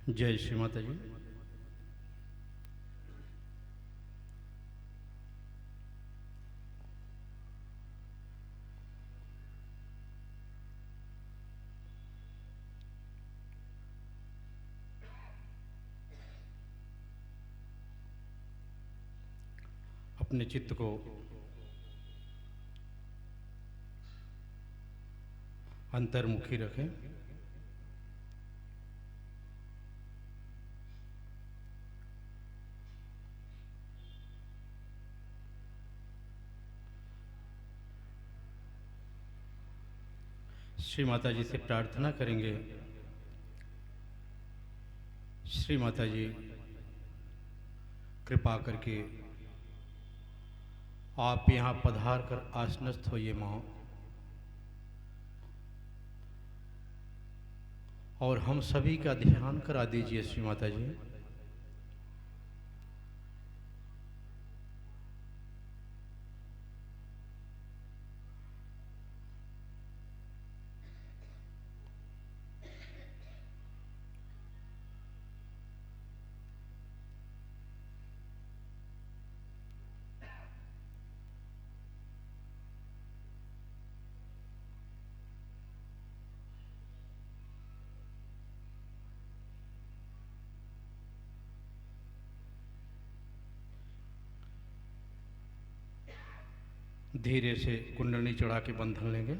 जय श्री माता जी। अपने चित्त को अंतर्मुखी रखें। श्री माता जी से प्रार्थना करेंगे, श्री माता जी कृपा करके आप यहाँ पधार कर आसनस्थ होइए माँ, और हम सभी का ध्यान करा दीजिए श्री माता जी। धीरे से कुंडली चढ़ा के बंधन लेंगे।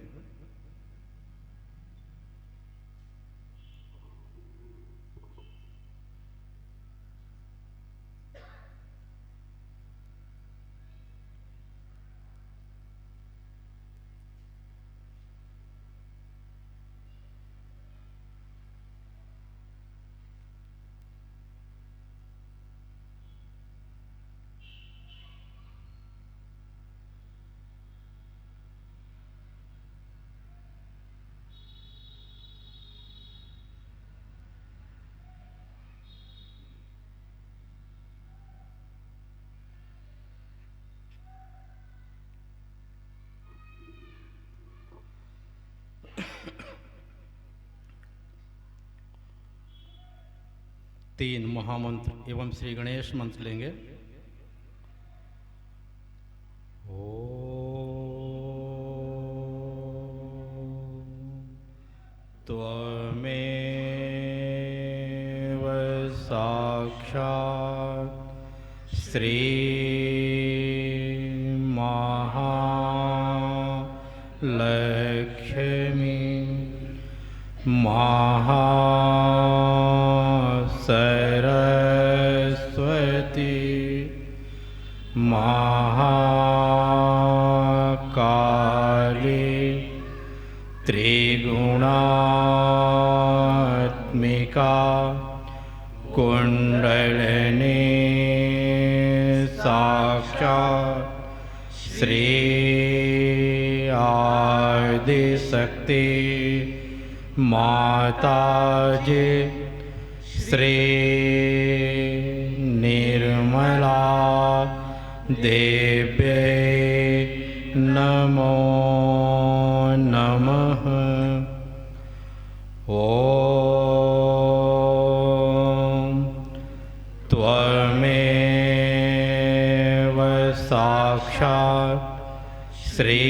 तीन महामंत्र एवं श्री गणेश मंत्र लेंगे। त्वमेव साक्षात् श्री महालक्ष्मी सरस्वती महाकाली त्रिगुणात्मिका कुंडलिनी साक्षात् श्री आदिशक्ति माताजी श्री निर्मला देव्यै नमो नमः। ॐ त्वमेव साक्षात् श्री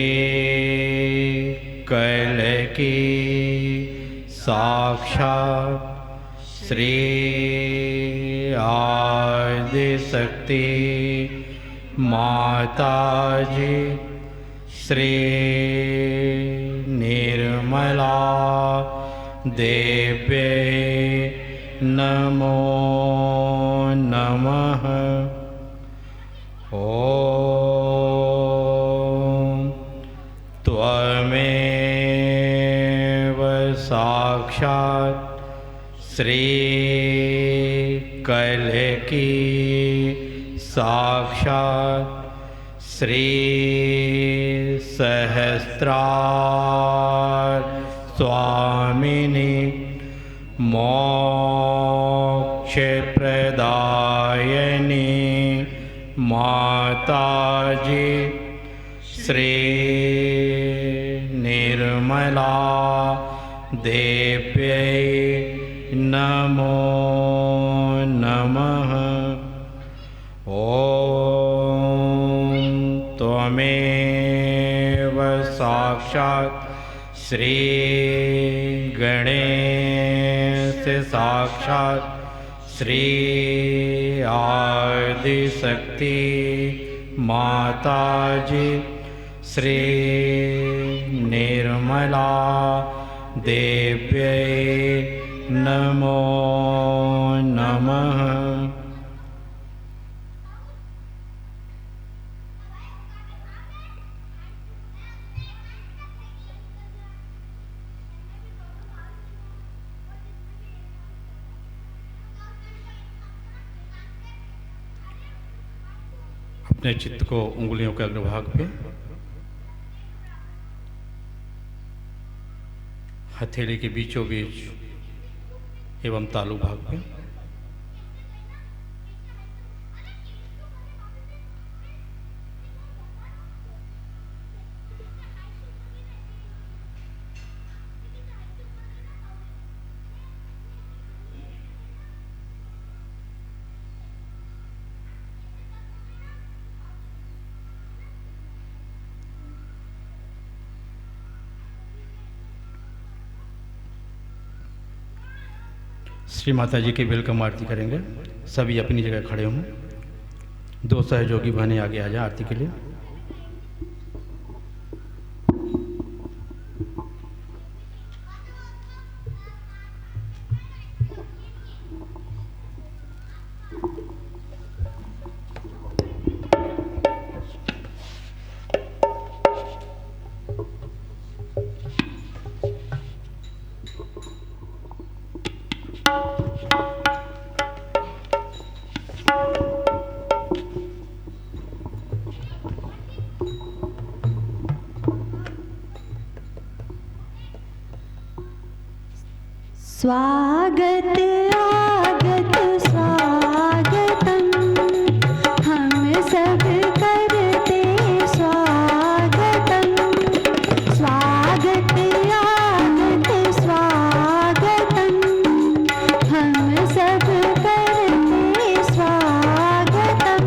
कलकी साक्षात् श्री आदिशक्ति माताजी श्री निर्मला देव्यै नमो नमः। ॐ त्वमेव साक्षात् श्री कलकी साक्षात् श्री सहस्रार स्वामिनी मोक्ष प्रदायिनी माताजी श्री निर्मला देव्यै नमो नमः। ॐ त्वमेव साक्षात् श्री गणेश साक्षात् श्री आदिशक्ति माताजी श्री निर्मला देव्यै नमो नमः। अपने चित्त को उंगलियों के अग्रभाग पे, हथेली के बीचों बीच एवं तालु भाग पे श्री माता जी की वेलकम आरती करेंगे। सभी अपनी जगह खड़े हों। दो सहयोगी बहनें आगे आ जाएं आरती के लिए। स्वागत आगत स्वागतम, हम सब करते स्वागतम। स्वागत आगत स्वागतम, हम सब करते स्वागतम।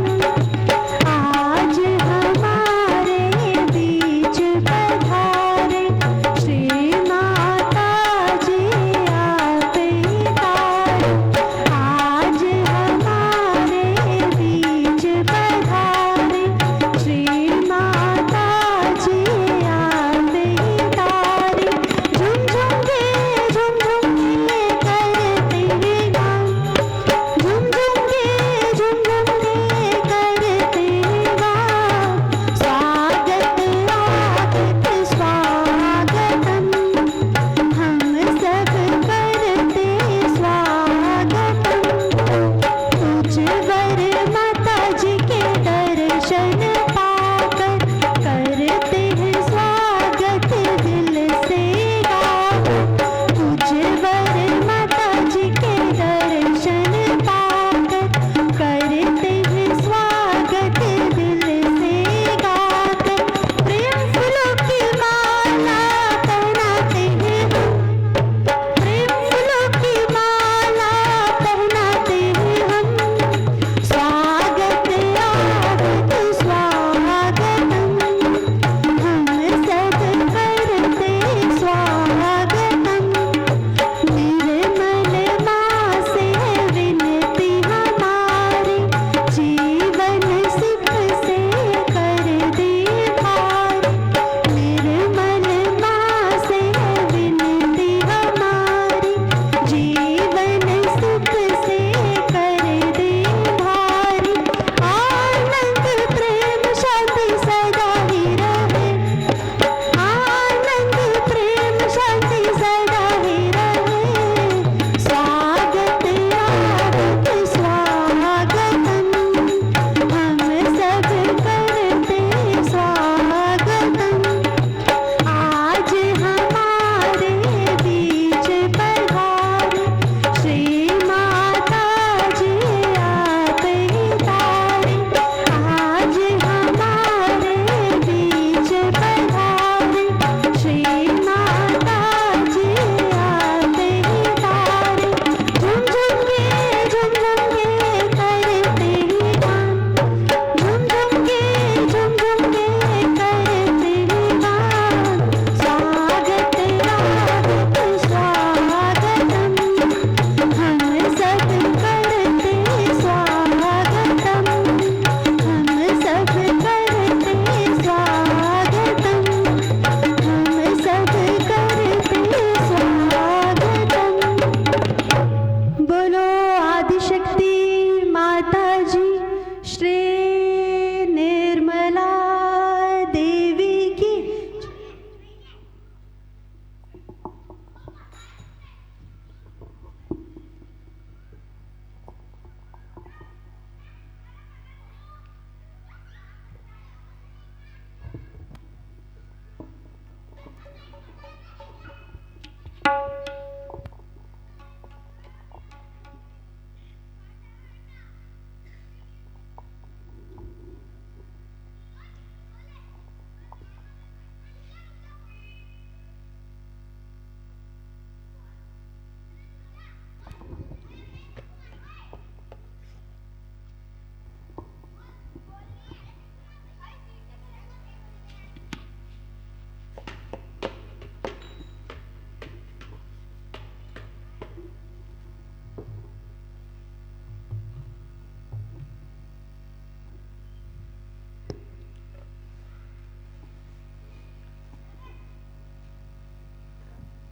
आज हमारे बीच पधारे श्री माता जी आप तारे।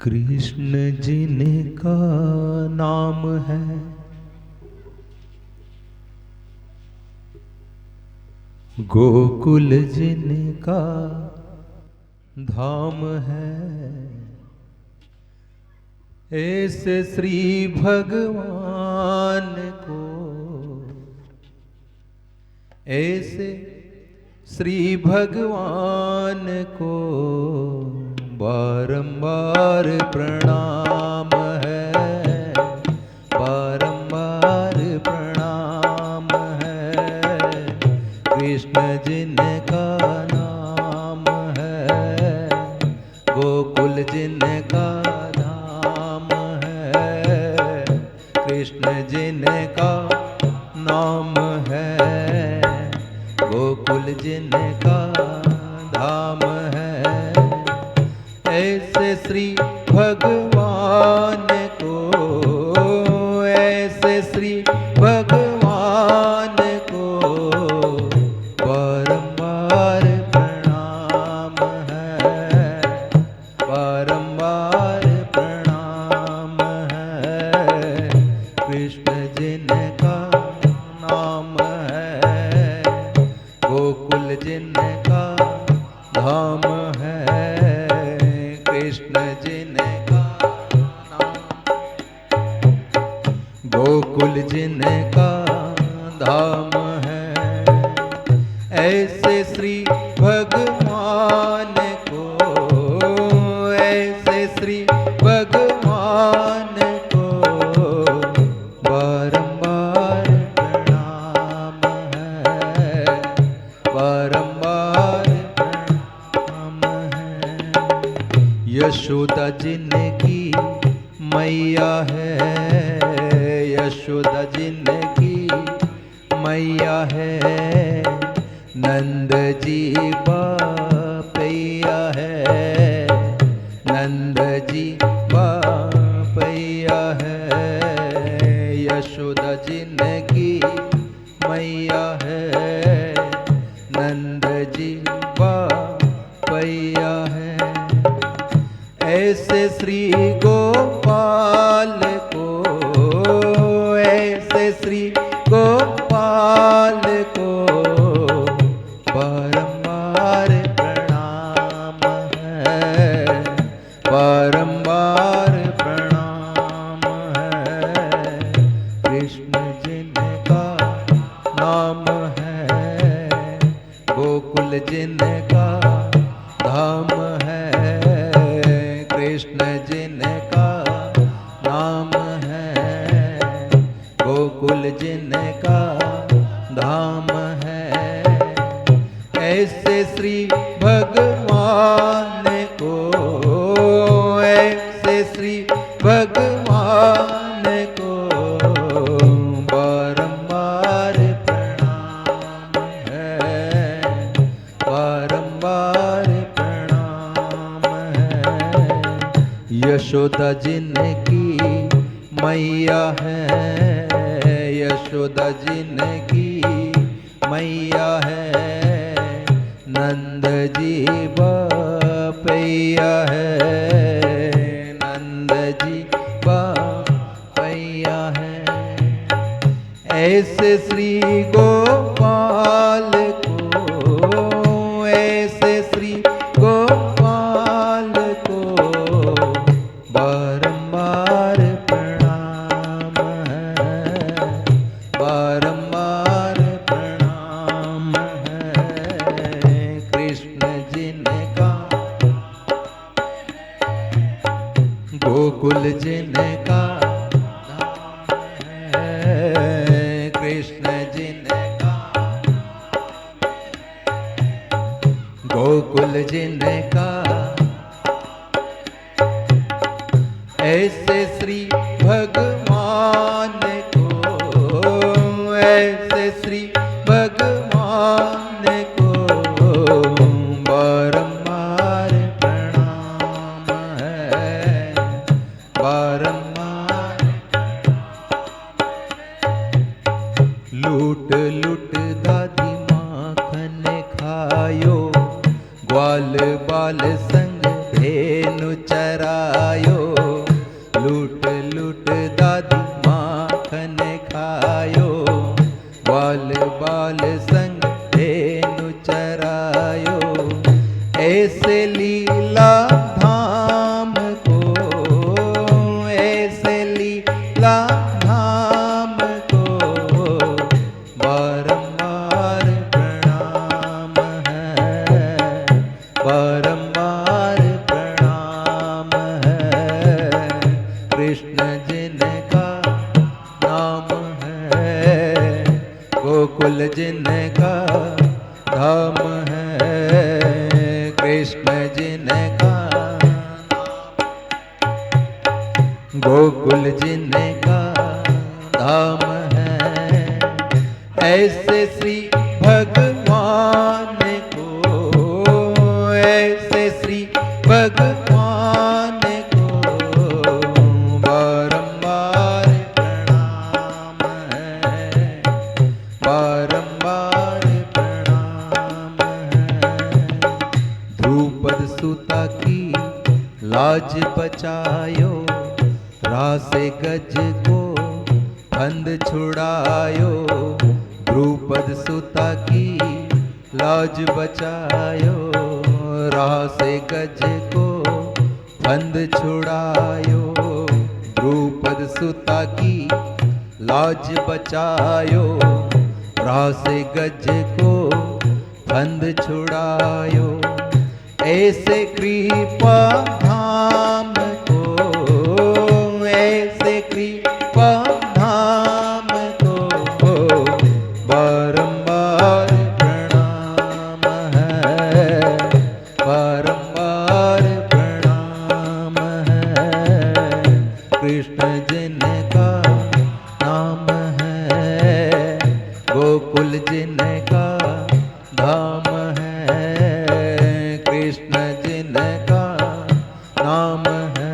कृष्ण जिनका नाम है, गोकुल जिनका धाम है, ऐसे श्री भगवान को, ऐसे श्री भगवान को बारंबार प्रणाम है, बारंबार प्रणाम है। कृष्ण जिनका नाम है, गोकुल जिनका धाम है, कृष्ण जिनका नाम है, गोकुल जिनका धाम है, ऐसे श्री भगवान को, ऐसे श्री भगवान को बारंबार प्रणाम है, बारंबार प्रणाम है। कृष्ण जिनका नाम है, गोकुल जिनका धाम है, कृष्ण जिनका नाम, गोकुल जिनका धाम है, ऐसे श्री भगवान को, ऐसे श्री भगवान को बारंबार प्रणाम है, बारंबार प्रणाम है। यशोदा जिनकी मैया है, यशोदा जिनकी मैया है, नंद जी बापैया है, नंद जी बापैया है, यशोदा जिनकी मैया है, नंद जी बापैया है, ऐसे श्री गोपाल को, ऐसे श्री गोपाल को बारंबार प्रणाम है, बारंबार प्रणाम है। कृष्ण जिनका नाम है, गोकुल जिनका धाम है, कृष्ण जिनका नाम है, गोकुल जिनका धाम है, ऐसे श्री भगवान को, ऐसे श्री भगवान को बारंबार प्रणाम है, बारंबार प्रणाम है। यशोदा जिनकी मैया है, यशोदा जिनकी मैया है, नंद जी बापैया है, नंद जी बापैया है, ऐसे श्री गोपाल को, ऐसे श्री गोपाल को बारंबार प्रणाम है, बारंबार प्रणाम है। कृष्ण जिनका, गोकुल जिनका धाम है, कृष्ण जिनका, गोकुल जिनका, ऐसे श्री भगवान को, ऐसे श्री भगवान को बारंबार प्रणाम है, बारंबार। लूट लूट दादी माखन खायो, ग्वाल बाल संग धेनु चरायो, कृष्ण जिनका नाम है, गोकुल जिनका धाम है, कृष्ण जिनका गोकुल जिनका धाम है, ऐसे श्री भगवान को, ऐसे श्री भगवान को बारंबार प्रणाम है, बारंबार प्रणाम है। द्रुपद सुता की लाज बचायो, रासे गज को फंद छुड़ायो, द्रुपद सुता की लाज बचायो, रासे गज को फंद छुड़ायो, द्रुपद सुता की लाज बचायो, रासे गज को फंद छुड़ायो, ऐसे कृपा धाम को, ऐसे कृपा धाम को बारंबार प्रणाम है, बारंबार प्रणाम है। कृष्ण जिनका नाम है, गोकुल जिनका धाम है, कृष्ण जिनका नाम है,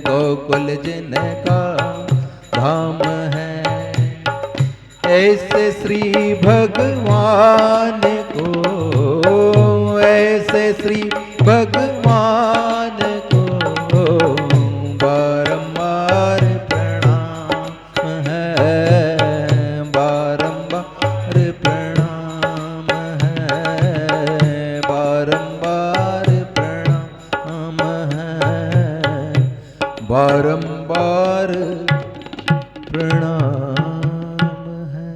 गोकुल जिनका धाम है, ऐसे श्री भगवान को, ऐसे श्री भगवान को बारंबार प्रणाम है, बारंबार प्रणाम है, बारंबार प्रणाम है, बारंबार प्रणाम है।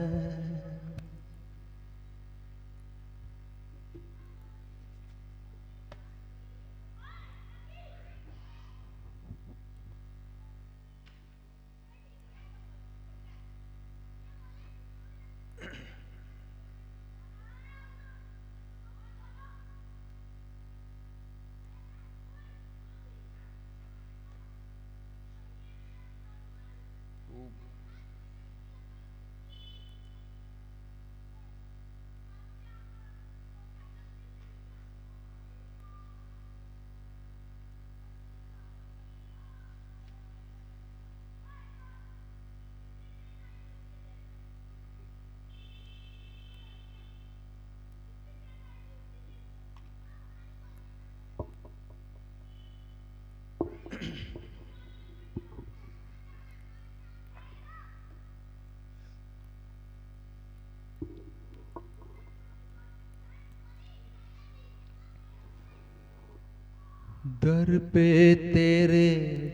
दर पे तेरे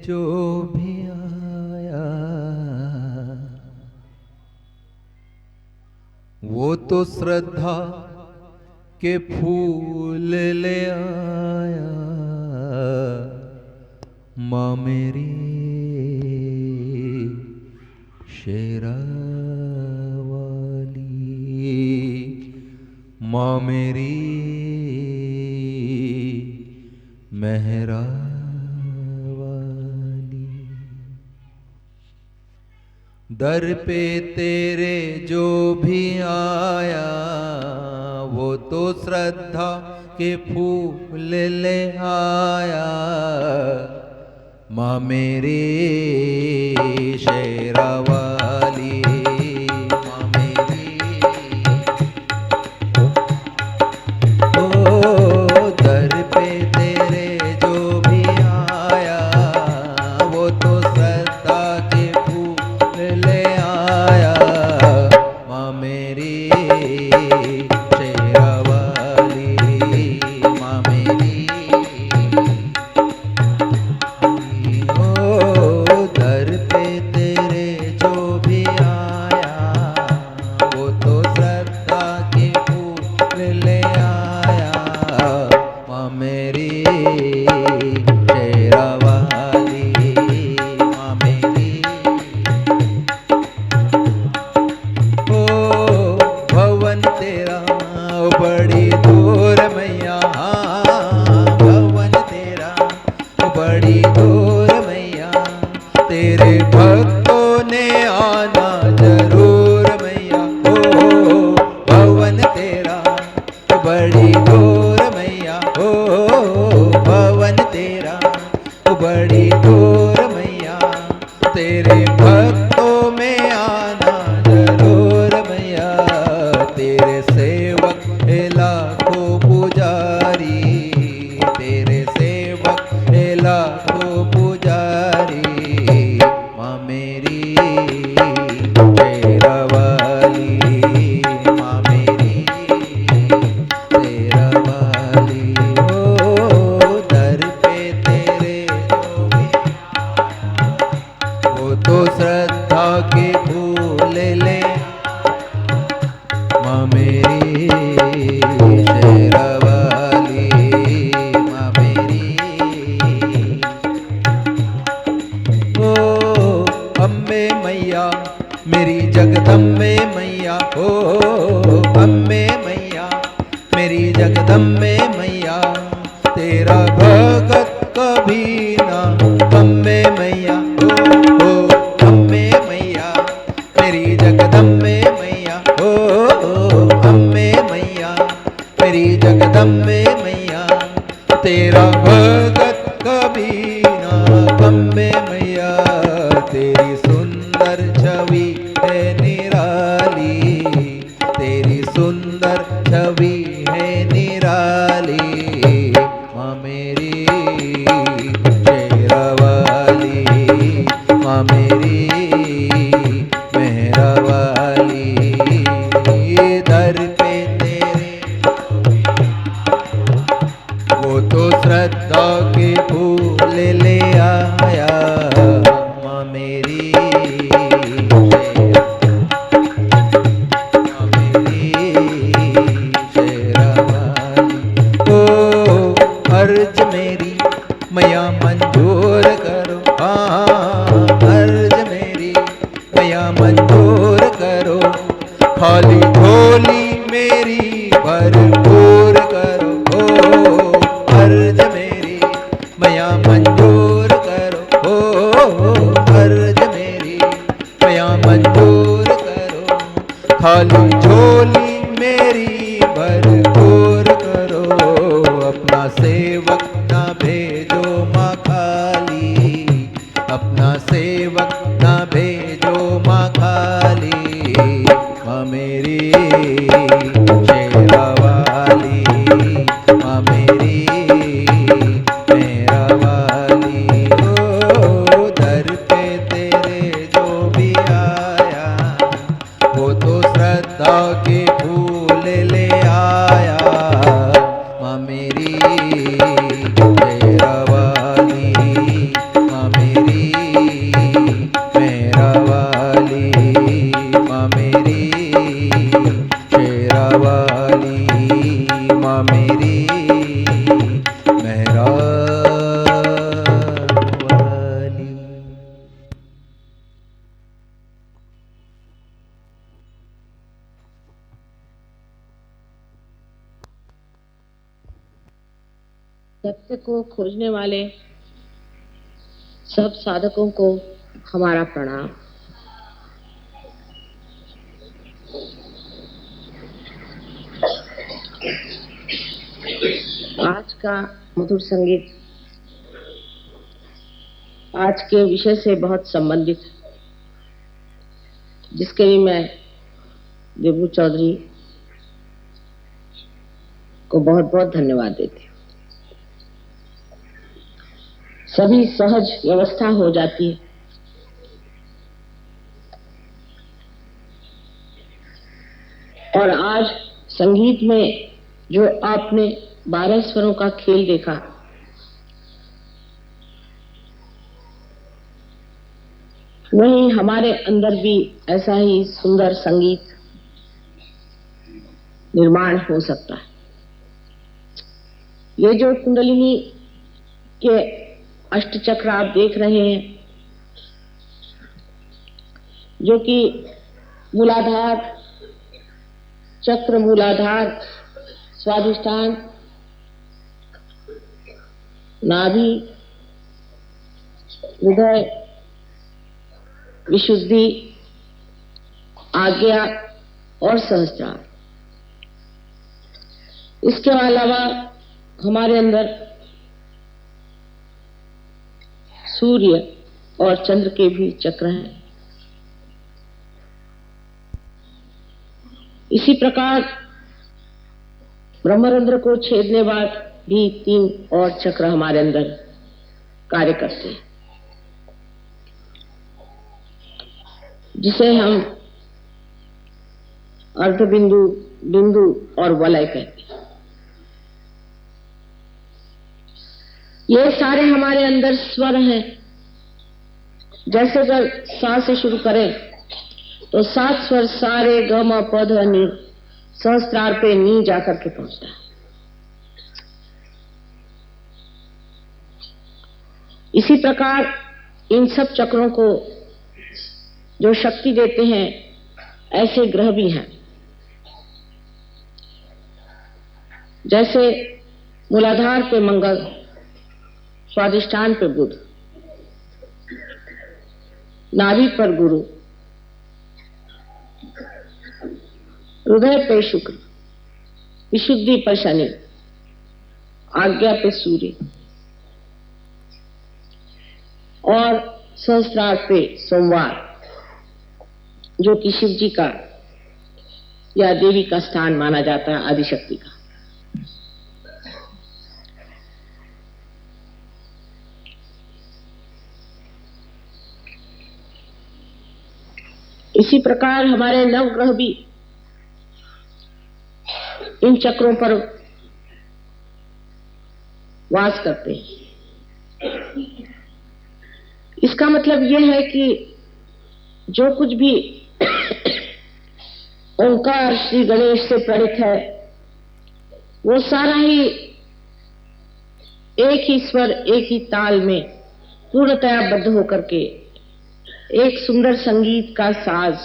जो भी आया, वो तो श्रद्धा के फूल ले आया। माँ मेरी शेरा वाली, माँ मेरी मेहरा वाली, दर पे तेरे जो भी आया, वो तो श्रद्धा के फूल ले आया। माँ मेरी शेरा वाली, माँ मेरी ओ दर पे तेरे जो भी आया, वो तो श्रद्धा के फूल ले आया। माँ मेरी शेरा वाली, माँ मेरी ओ दर पे तेरे बड़ी दूर मैया, तेरे भक्तों में आना जरूर मैया। तेरे सेवक है लाखों पुजारी, तेरे सेवक है लाखों पुजारी। माँ मेरी तेरा वाली, माँ मेरी तेरा वाली। हो दर पे तेरे जो भी वो तो श्रद्धा के फूल ले। माँ मेरी शेरावाली, माँ मेरी ओ अम्बे मैया, मेरी जगदम्बे मैया। ओ अम्बे मैया, मेरी जगदम्बे मैया। तेरा भगत कभी ना अम्बे मैया। ओ अम्बे मैया, मेरी जगदम्बे मैया। ओ अम्बे मैया, मेरी जगदम्बे मैया। तेरा भगत कभी ना अम्बे मैया। तेरी सुंदर छवि है निराली, तेरी सुंदर छवि है निराली। माँ मेरी शेरावाली, माँ मेरी मेहरावाली। दर पे तेरे वो तो श्रद्धा के फूल ले आया। माँ मेरी माँ मेरी शेरावाली। ओ अर्ज मेरी मैया मंजूर करो, हाँ अर्ज मेरी मैया मंजूर करो। खाली झोली मेरी भरपूर करो। ओ अर्ज मेरी मैया मंजूर करो। ओ अर्ज मेरी मैया मंजूर करो। खाली झोली मेरी भरपूर करो। अपना सेवक ना भेजो माँ खाली, अपना सेवक ना भेजो माँ खाली। माँ मेरी शेरावाली, माँ मेरी मेहरावाली। ओ दर पे तेरे जो भी आया, वो तो श्रद्धा के फूल ले आया। माँ मेरी शेरावाली, माँ मेरी मेहरावाली। माँ मेरी शेरावाली, माँ मेरी मेहरावाली। सत्य को खोजने वाले सब साधकों को हमारा प्रणाम। आज का मधुर संगीत आज के विषय से बहुत संबंधित है, जिसके लिए मैं देबू चौधरी को बहुत बहुत धन्यवाद देती हूँ। सभी सहज व्यवस्था हो जाती है। और आज संगीत में जो आपने 12 स्वरों का खेल देखा, वहीं हमारे अंदर भी ऐसा ही सुंदर संगीत निर्माण हो सकता है। ये जो कुंडलिनी के अष्टचक्र आप देख रहे हैं, जो कि मूलाधार चक्र, मूलाधार स्वाधिष्ठान, नाभि, हृदय, विशुद्धि, आज्ञा और सहस्त्रार। इसके अलावा हमारे अंदर सूर्य और चंद्र के भी चक्र हैं। इसी प्रकार ब्रह्मरंध्र को छेदने बाद भी 3 और चक्र हमारे अंदर कार्य करते हैं, जिसे हम अर्धबिंदु, बिंदु और वलय कहते हैं। ये सारे हमारे अंदर स्वर हैं। जैसे अगर सा से शुरू करें तो 7 स्वर सारे ग म प ध नि सहस्त्रार पे नी जाकर के पहुंचता है। इसी प्रकार इन सब चक्रों को जो शक्ति देते हैं ऐसे ग्रह भी हैं। जैसे मूलाधार पे मंगल, स्वादिष्ठान पे बुध, नाभि पर गुरु, हृदय पे शुक्र, विशुद्धि पर शनि, आज्ञा पे सूर्य और सहस्त्रार पे सोमवार, जो कि शिव जी का या देवी का स्थान माना जाता है, आदिशक्ति का। इसी प्रकार हमारे नवग्रह भी इन चक्रों पर वास करते हैं। इसका मतलब यह है कि जो कुछ भी ओंकार श्री गणेश से प्रणीत है वो सारा ही एक ही स्वर, एक ही ताल में पूर्णतया बद्ध होकर के एक सुंदर संगीत का साज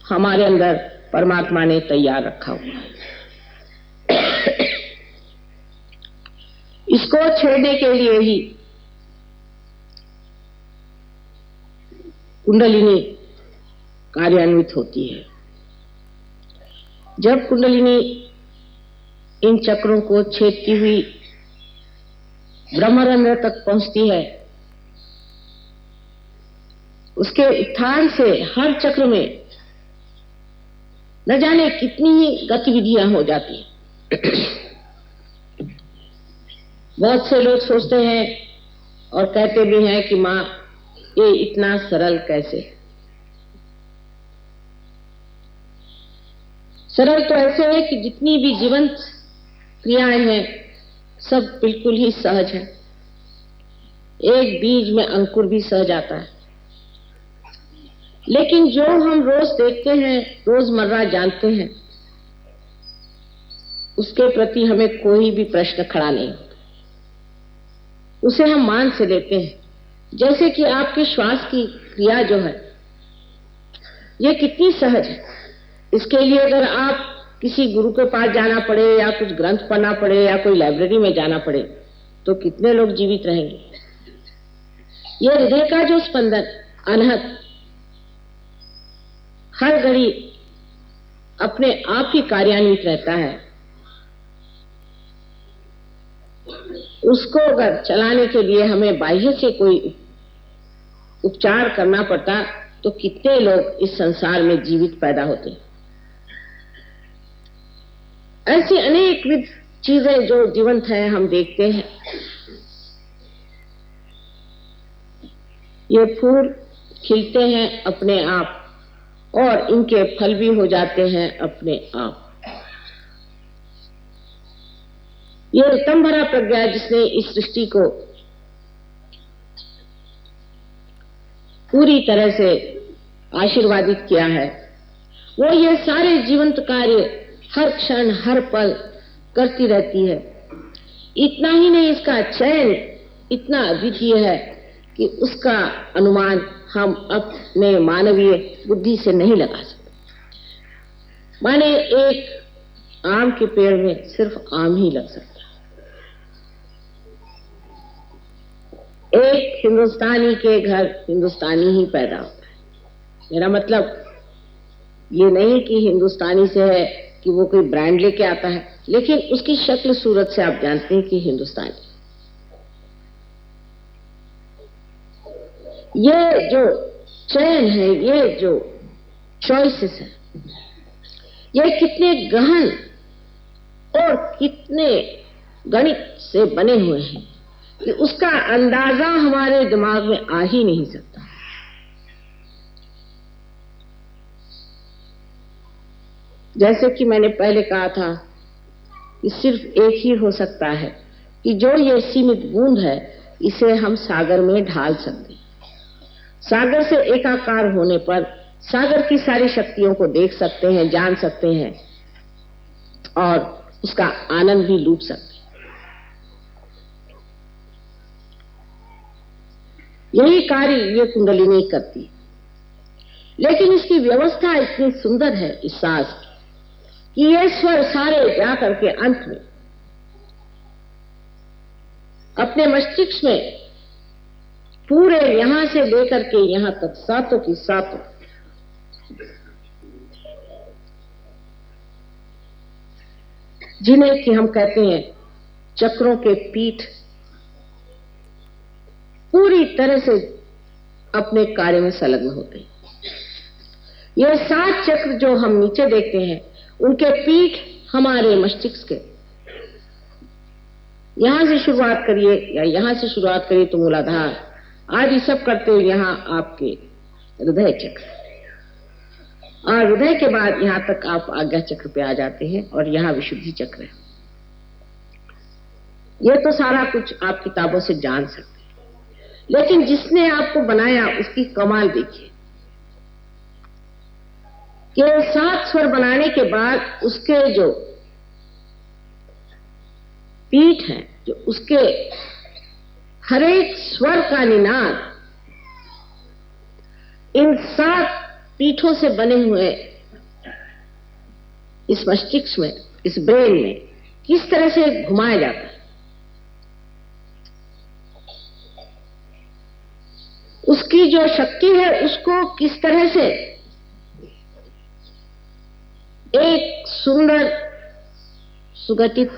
हमारे अंदर परमात्मा ने तैयार रखा हुआ है। इसको छेड़ने के लिए ही कुंडलिनी कार्यान्वित होती है। जब कुंडलिनी इन चक्रों को छेदती हुई ब्रह्मरंध्र तक पहुंचती है, उसके उत्थान से हर चक्र में न जाने कितनी ही गतिविधियां हो जाती हैं। बहुत से लोग सोचते हैं और कहते भी हैं कि मां ये इतना सरल कैसे? सरल तो ऐसे है कि जितनी भी जीवंत क्रियाएं हैं सब बिल्कुल ही सहज है। एक बीज में अंकुर भी सहज आता है। लेकिन जो हम रोज देखते हैं, रोजमर्रा जानते हैं, उसके प्रति हमें कोई भी प्रश्न खड़ा नहीं होता। उसे हम मान से लेते हैं। जैसे कि आपके श्वास की क्रिया जो है ये कितनी सहज है। इसके लिए अगर आप किसी गुरु के पास जाना पड़े या कुछ ग्रंथ पढ़ना पड़े या कोई लाइब्रेरी में जाना पड़े तो कितने लोग जीवित रहेंगे। ये हृदय का जो स्पंदन अनहद हर घड़ी अपने आप ही कार्यान्वित रहता है, उसको अगर चलाने के लिए हमें बाह्य से कोई उपचार करना पड़ता तो कितने लोग इस संसार में जीवित पैदा होते। ऐसी अनेक विध चीजें जो जीवंत हैं हम देखते हैं। ये फूल खिलते हैं अपने आप और इनके फल भी हो जाते हैं अपने आप। ये ऋतम भरा प्रज्ञा जिसने इस सृष्टि को पूरी तरह से आशीर्वादित किया है, वो ये सारे जीवंत कार्य हर क्षण हर पल करती रहती है। इतना ही नहीं, इसका चयन इतना अद्वितीय है कि उसका अनुमान हम अपने मानवीय बुद्धि से नहीं लगा सकते। माने एक आम के पेड़ में सिर्फ आम ही लग सकता है। एक हिंदुस्तानी के घर हिंदुस्तानी ही पैदा होता है। मेरा मतलब ये नहीं कि हिंदुस्तानी से है कि वो कोई ब्रांड लेके आता है, लेकिन उसकी शक्ल सूरत से आप जानते हैं कि हिंदुस्तानी। ये जो चयन है, ये जो चॉइसेस है, ये कितने गहन और कितने गणित से बने हुए हैं कि उसका अंदाजा हमारे दिमाग में आ ही नहीं सकता। जैसे कि मैंने पहले कहा था कि सिर्फ एक ही हो सकता है कि जो ये सीमित बूंद है इसे हम सागर में ढाल सकते हैं। सागर से एकाकार होने पर सागर की सारी शक्तियों को देख सकते हैं, जान सकते हैं और उसका आनंद भी लूट सकते हैं। यही कार्य ये कुंडलिनी करती है। लेकिन इसकी व्यवस्था इतनी सुंदर है इस सांस की कि ये स्वर सारे जाकर के अंत में अपने मस्तिष्क में पूरे यहां से लेकर के यहां तक सातों की सातों जिन्हें कि हम कहते हैं चक्रों के पीठ, पूरी तरह से अपने कार्य में संलग्न होते हैं। ये 7 चक्र जो हम नीचे देखते हैं उनके पीठ हमारे मस्तिष्क के, यहां से शुरुआत करिए या यहां से शुरुआत करिए तो मूलाधार आदि सब करते हुए यहां आपके हृदय चक्र, और हृदय के बाद यहां तक आप आज्ञा चक्र पे आ जाते हैं और यहां विशुद्धि चक्र है। ये तो सारा कुछ आप किताबों से जान सकते हैं, लेकिन जिसने आपको बनाया उसकी कमाल देखिए कि 7 स्वर बनाने के बाद उसके जो पीठ है, जो उसके हर एक स्वर का निनाद इन 7 पीठों से बने हुए इस मस्तिष्क में, इस ब्रेन में किस तरह से घुमाया जाता है, उसकी जो शक्ति है उसको किस तरह से एक सुंदर सुगठित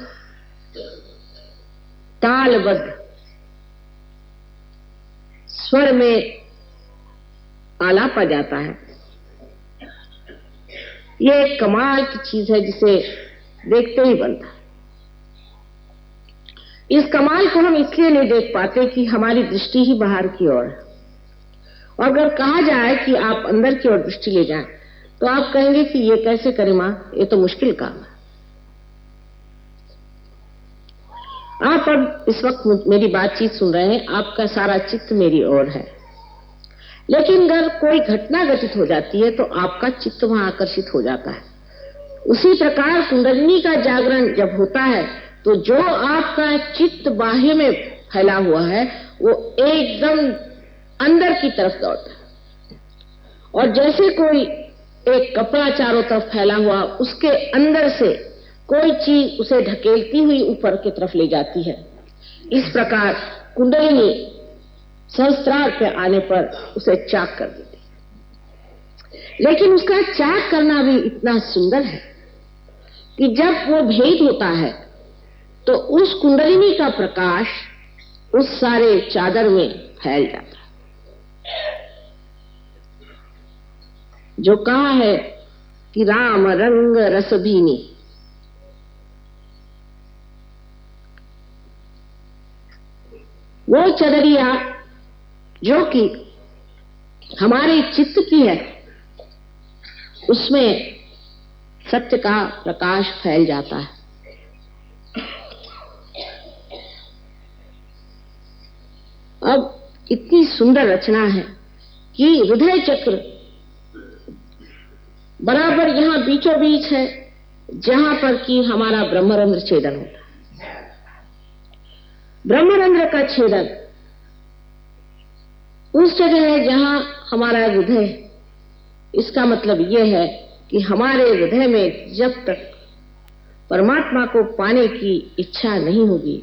तालबद्ध स्वर में आलापा जाता है। ये एक कमाल की चीज है जिसे देखते ही बनता है। इस कमाल को हम इसलिए नहीं देख पाते कि हमारी दृष्टि ही बाहर की ओर है, और अगर कहा जाए कि आप अंदर की ओर दृष्टि ले जाएं तो आप कहेंगे कि ये कैसे करें मां, ये तो मुश्किल काम है। आप अब इस वक्त मेरी बातचीत सुन रहे हैं, आपका सारा चित्त मेरी ओर है, लेकिन अगर कोई घटना घटित हो जाती है तो आपका चित्त वहां आकर्षित हो जाता है। उसी प्रकार कुंडलिनी का जागरण जब होता है तो जो आपका चित्त बाह्य में फैला हुआ है वो एकदम अंदर की तरफ दौड़ता है, और जैसे कोई एक कपड़ा चारों तरफ फैला हुआ, उसके अंदर से कोई चीज उसे ढकेलती हुई ऊपर की तरफ ले जाती है, इस प्रकार कुंडलिनी सहस्त्रार पे आने पर उसे चाक कर देती है। लेकिन उसका चाक करना भी इतना सुंदर है कि जब वो भेद होता है तो उस कुंडलिनी का प्रकाश उस सारे चादर में फैल जाता है। जो कहा है कि राम रंग रसभीनी, वो चदरिया जो कि हमारे चित्त की है, उसमें सत्य का प्रकाश फैल जाता है। अब इतनी सुंदर रचना है कि हृदय चक्र बराबर यहां बीचों बीच है, जहां पर कि हमारा ब्रह्मरंध्र छेदन होता है। ब्रह्मरंध्र का छेदन उस जगह है जहां हमारा हृदय। इसका मतलब यह है कि हमारे हृदय में जब तक परमात्मा को पाने की इच्छा नहीं होगी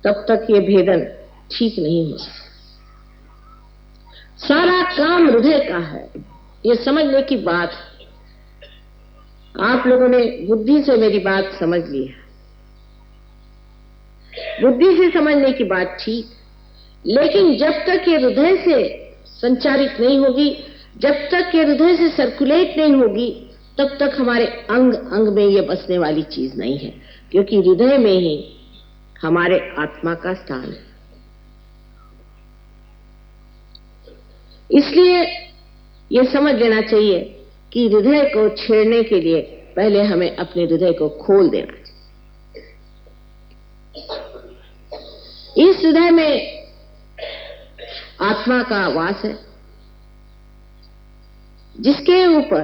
तब तक ये भेदन ठीक नहीं हो सकता। सारा काम हृदय का है, ये समझने की बात है। आप लोगों ने बुद्धि से मेरी बात समझ ली है, बुद्धि से समझने की बात ठीक, लेकिन जब तक ये हृदय से संचारित नहीं होगी, जब तक ये हृदय से सर्कुलेट नहीं होगी, तब तक हमारे अंग अंग में ये बसने वाली चीज नहीं है, क्योंकि हृदय में ही हमारे आत्मा का स्थान है। इसलिए ये समझ लेना चाहिए कि हृदय को छेड़ने के लिए पहले हमें अपने हृदय को खोल देना चाहिए। इस हृदय में आत्मा का वास है, जिसके ऊपर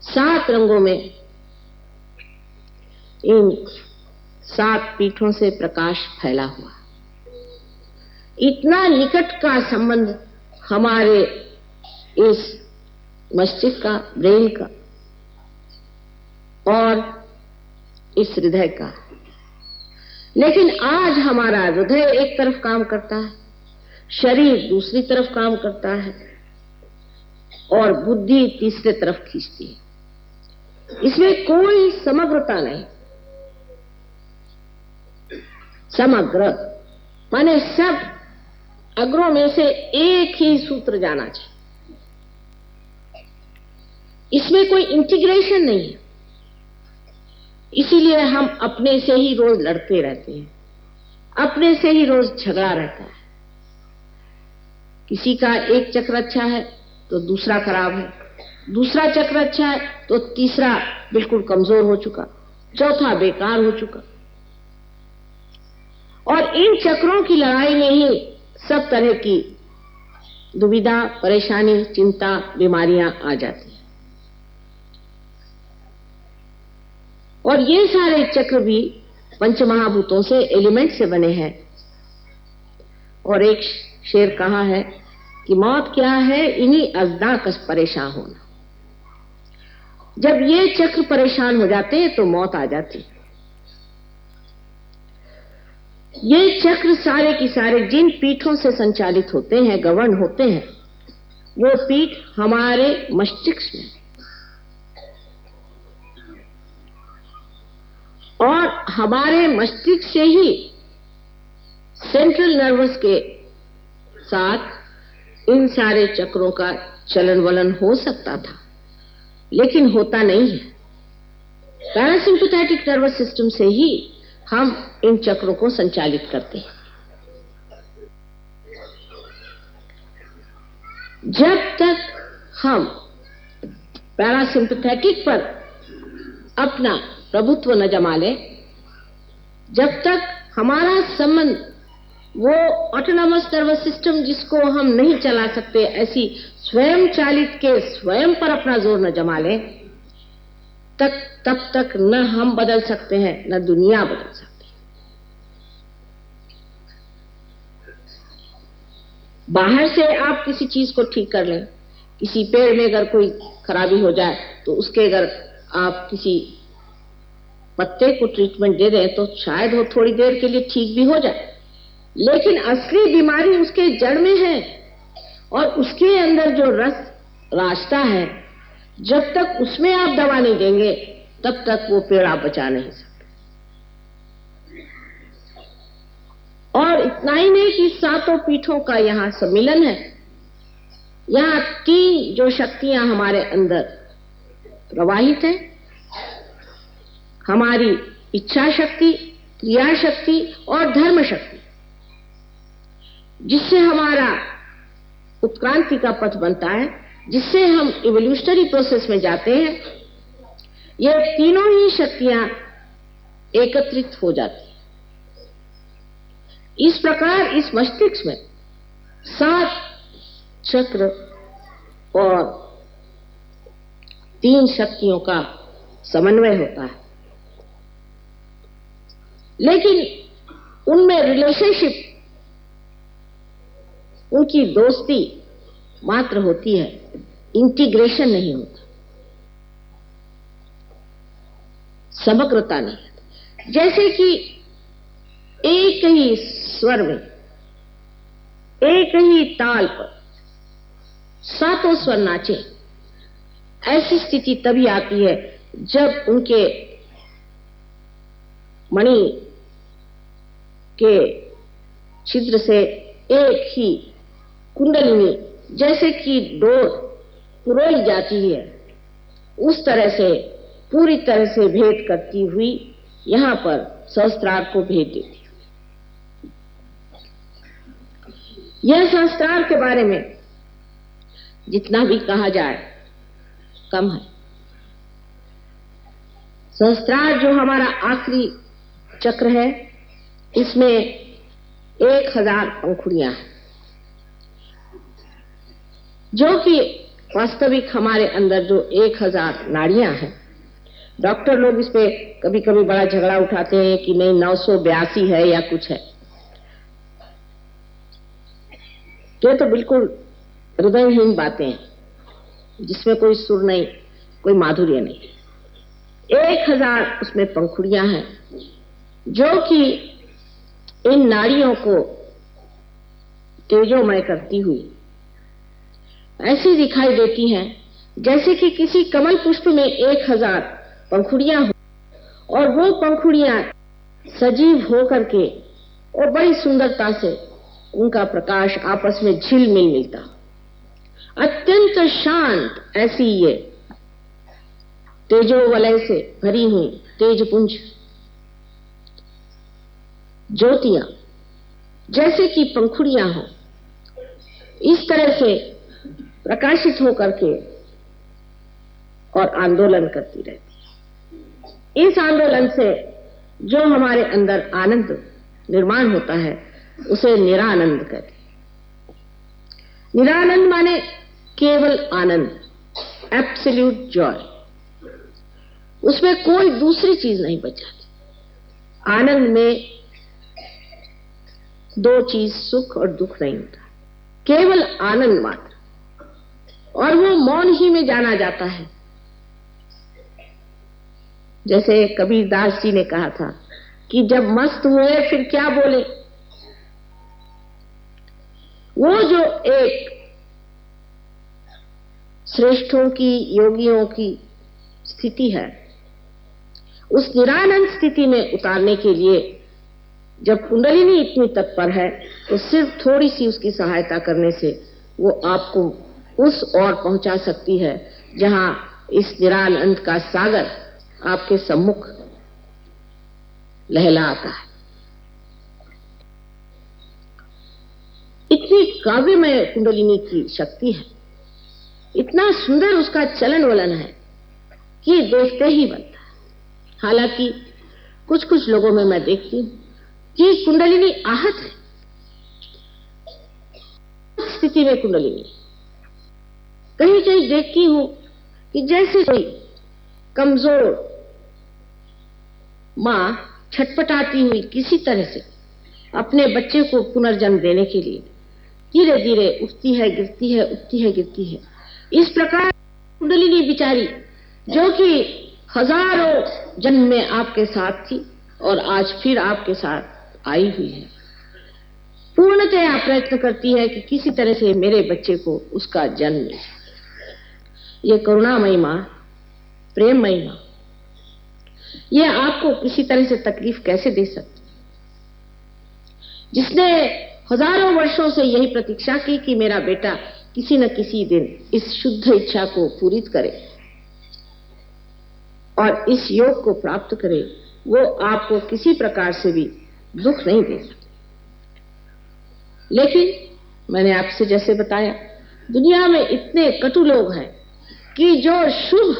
7 रंगों में इन 7 पीठों से प्रकाश फैला हुआ। इतना निकट का संबंध हमारे इस मस्तिष्क का, ब्रेन का और इस हृदय का। लेकिन आज हमारा हृदय एक तरफ काम करता है, शरीर दूसरी तरफ काम करता है और बुद्धि तीसरे तरफ खींचती है। इसमें कोई समग्रता नहीं। समग्र माने सब अग्रों में से एक ही सूत्र जाना चाहिए। इसमें कोई इंटीग्रेशन नहीं है। इसीलिए हम अपने से ही रोज लड़ते रहते हैं, अपने से ही रोज झगड़ा रहता है। किसी का एक चक्र अच्छा है तो दूसरा खराब है, दूसरा चक्र अच्छा है तो तीसरा बिल्कुल कमजोर हो चुका, चौथा बेकार हो चुका। और इन चक्रों की लड़ाई में ही सब तरह की दुविधा, परेशानी, चिंता, बीमारियां आ जाती हैं। और ये सारे चक्र भी पंचमहाभूतों से, एलिमेंट से बने हैं। और एक शेर कहा है कि मौत क्या है, इन्हीं अज़दा कस परेशान होना। जब ये चक्र परेशान हो जाते हैं तो मौत आ जाती है। ये चक्र सारे की सारे जिन पीठों से संचालित होते हैं, गवर्न होते हैं, वो पीठ हमारे मस्तिष्क में, और हमारे मस्तिष्क से ही सेंट्रल नर्वस के साथ इन सारे चक्रों का चलन वलन हो सकता था, लेकिन होता नहीं है। पैरासिम्पैथेटिक नर्वस सिस्टम से ही हम इन चक्रों को संचालित करते हैं। जब तक हम पैरासिम्पैथेटिक पर अपना प्रभुत्व न जमा ले, जब तक हमारा संबंध वो ऑटोनॉमस नर्वस सिस्टम जिसको हम नहीं चला सकते, ऐसी स्वयं चालित के स्वयं पर अपना जोर न जमा ले, तब तक न हम बदल सकते हैं, न दुनिया बदल सकती है। बाहर से आप किसी चीज को ठीक कर लें, किसी पेड़ में अगर कोई खराबी हो जाए तो उसके अगर आप किसी पत्ते को ट्रीटमेंट दे दें तो शायद वो थोड़ी देर के लिए ठीक भी हो जाए, लेकिन असली बीमारी उसके जड़ में है। और उसके अंदर जो रस रास्ता है, जब तक उसमें आप दवा नहीं देंगे तब तक वो पेड़ आप बचा नहीं सकते। और इतना ही नहीं कि 7 पीठों का यहाँ सम्मिलन है। यहाँ 3 जो शक्तियां हमारे अंदर प्रवाहित हैं, हमारी इच्छा शक्ति, क्रिया शक्ति और धर्म शक्ति, जिससे हमारा उत्क्रांति का पथ बनता है, जिससे हम इवोल्यूशनरी प्रोसेस में जाते हैं। ये तीनों ही शक्तियां एकत्रित हो जाती हैं। इस प्रकार इस मस्तिष्क में 7 चक्र और 3 शक्तियों का समन्वय होता है। लेकिन उनमें रिलेशनशिप, उनकी दोस्ती मात्र होती है, इंटीग्रेशन नहीं होता, समग्रता नहीं है। जैसे कि एक ही स्वर में, एक ही ताल पर 7 स्वर नाचे, ऐसी स्थिति तभी आती है जब उनके मणि के छिद्र से एक ही कुंडलिनी जैसे कि डोर पुरोई जाती है, उस तरह से पूरी तरह से भेद करती हुई यहाँ पर सहस्त्रार को भेद देती है। यह सहस्त्रार के बारे में जितना भी कहा जाए कम है। सहस्त्रार जो हमारा आखिरी चक्र है, इसमें 1000 पंखुड़ियां हैं, जो कि वास्तविक हमारे अंदर जो 1000 नाड़ियां हैं। डॉक्टर लोग इस पे कभी कभी बड़ा झगड़ा उठाते हैं कि नहीं 982 है या कुछ है। ये तो बिल्कुल हृदयहीन बातें हैं, जिसमें कोई सुर नहीं, कोई माधुर्य नहीं। 1000 उसमें पंखुड़ियां हैं, जो कि इन नाड़ियों को तेजोमय करती हुई ऐसी दिखाई देती हैं जैसे कि किसी कमल पुष्प में 1000 पंखुड़ियां हो और वो पंखुड़ियां सजीव होकर के और बड़ी सुंदरता से उनका प्रकाश आपस में झिलमिल मिलता। अत्यंत शांत ऐसी ये तेजोवलय से भरी हुई तेजपुंज ज्योतियां जैसे कि पंखुड़ियां हो, इस तरह से प्रकाशित होकर के और आंदोलन करती रहती है। इस आंदोलन से जो हमारे अंदर आनंद निर्माण होता है उसे निरानंद कहते हैं। निरानंद माने केवल आनंद, एब्सोल्यूट जॉय। उसमें कोई दूसरी चीज नहीं बच जाती। आनंद में दो चीज सुख और दुख नहीं होता, केवल आनंद मात्र, और वो मौन ही में जाना जाता है। जैसे कबीरदास जी ने कहा था कि जब मस्त हुए फिर क्या बोले। वो जो एक श्रेष्ठों की, योगियों की स्थिति है, उस निरानंद स्थिति में उतारने के लिए जब कुंडलिनी इतनी तत्पर है तो सिर्फ थोड़ी सी उसकी सहायता करने से वो आपको उस ओर पहुंचा सकती है जहां इस निरानंद का सागर आपके सम्मुख लहलाता है। इतनी काव्यमय कुंडलिनी की शक्ति है, इतना सुंदर उसका चलन वलन है कि देखते ही बनता है। हालांकि कुछ कुछ लोगों में मैं देखती हूं कि कुंडलिनी आहत है, स्थिति में कुंडलिनी। कहीं कहीं देखती हूं कि जैसे कोई कमजोर मां छटपटाती हुई किसी तरह से अपने बच्चे को पुनर्जन्म देने के लिए धीरे धीरे उठती है, गिरती है, उठती है, गिरती है। इस प्रकार कुंडलिनी बिचारी, जो कि हजारों जन्म में आपके साथ थी और आज फिर आपके साथ आई हुई है, पूर्णतया प्रयत्न करती है कि किसी तरह से मेरे बच्चे को उसका जन्म मिले। ये करुणामयी मां, प्रेममयी मां, ये आपको किसी तरह से तकलीफ कैसे दे सकती, जिसने हजारों वर्षों से यही प्रतीक्षा की कि मेरा बेटा किसी न किसी दिन इस शुद्ध इच्छा को पूरित करे और इस योग को प्राप्त करे, वो आपको किसी प्रकार से भी दुख नहीं दे सकते। लेकिन मैंने आपसे जैसे बताया, दुनिया में इतने कटु लोग हैं कि जो शुभ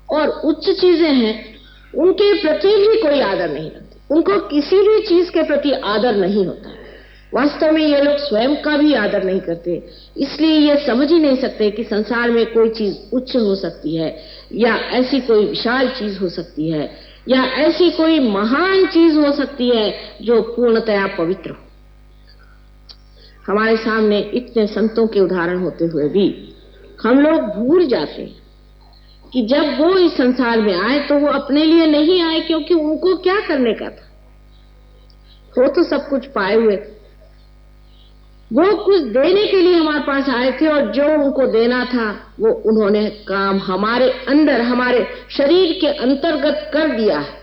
और उच्च चीजें हैं उनके प्रति भी कोई आदर नहीं रखते, उनको किसी भी चीज के प्रति आदर नहीं होता। वास्तव में ये लोग स्वयं का भी आदर नहीं करते, इसलिए ये समझ ही नहीं सकते कि संसार में कोई चीज उच्च हो सकती है या ऐसी कोई विशाल चीज हो सकती है या ऐसी कोई महान चीज हो सकती है जो पूर्णतया पवित्र हो। हमारे सामने इतने संतों के उदाहरण होते हुए भी हम लोग भूल जाते हैं कि जब वो इस संसार में आए तो वो अपने लिए नहीं आए, क्योंकि उनको क्या करने का था, वो तो सब कुछ पाए हुए थे। वो कुछ देने के लिए हमारे पास आए थे और जो उनको देना था वो उन्होंने काम हमारे अंदर, हमारे शरीर के अंतर्गत कर दिया है।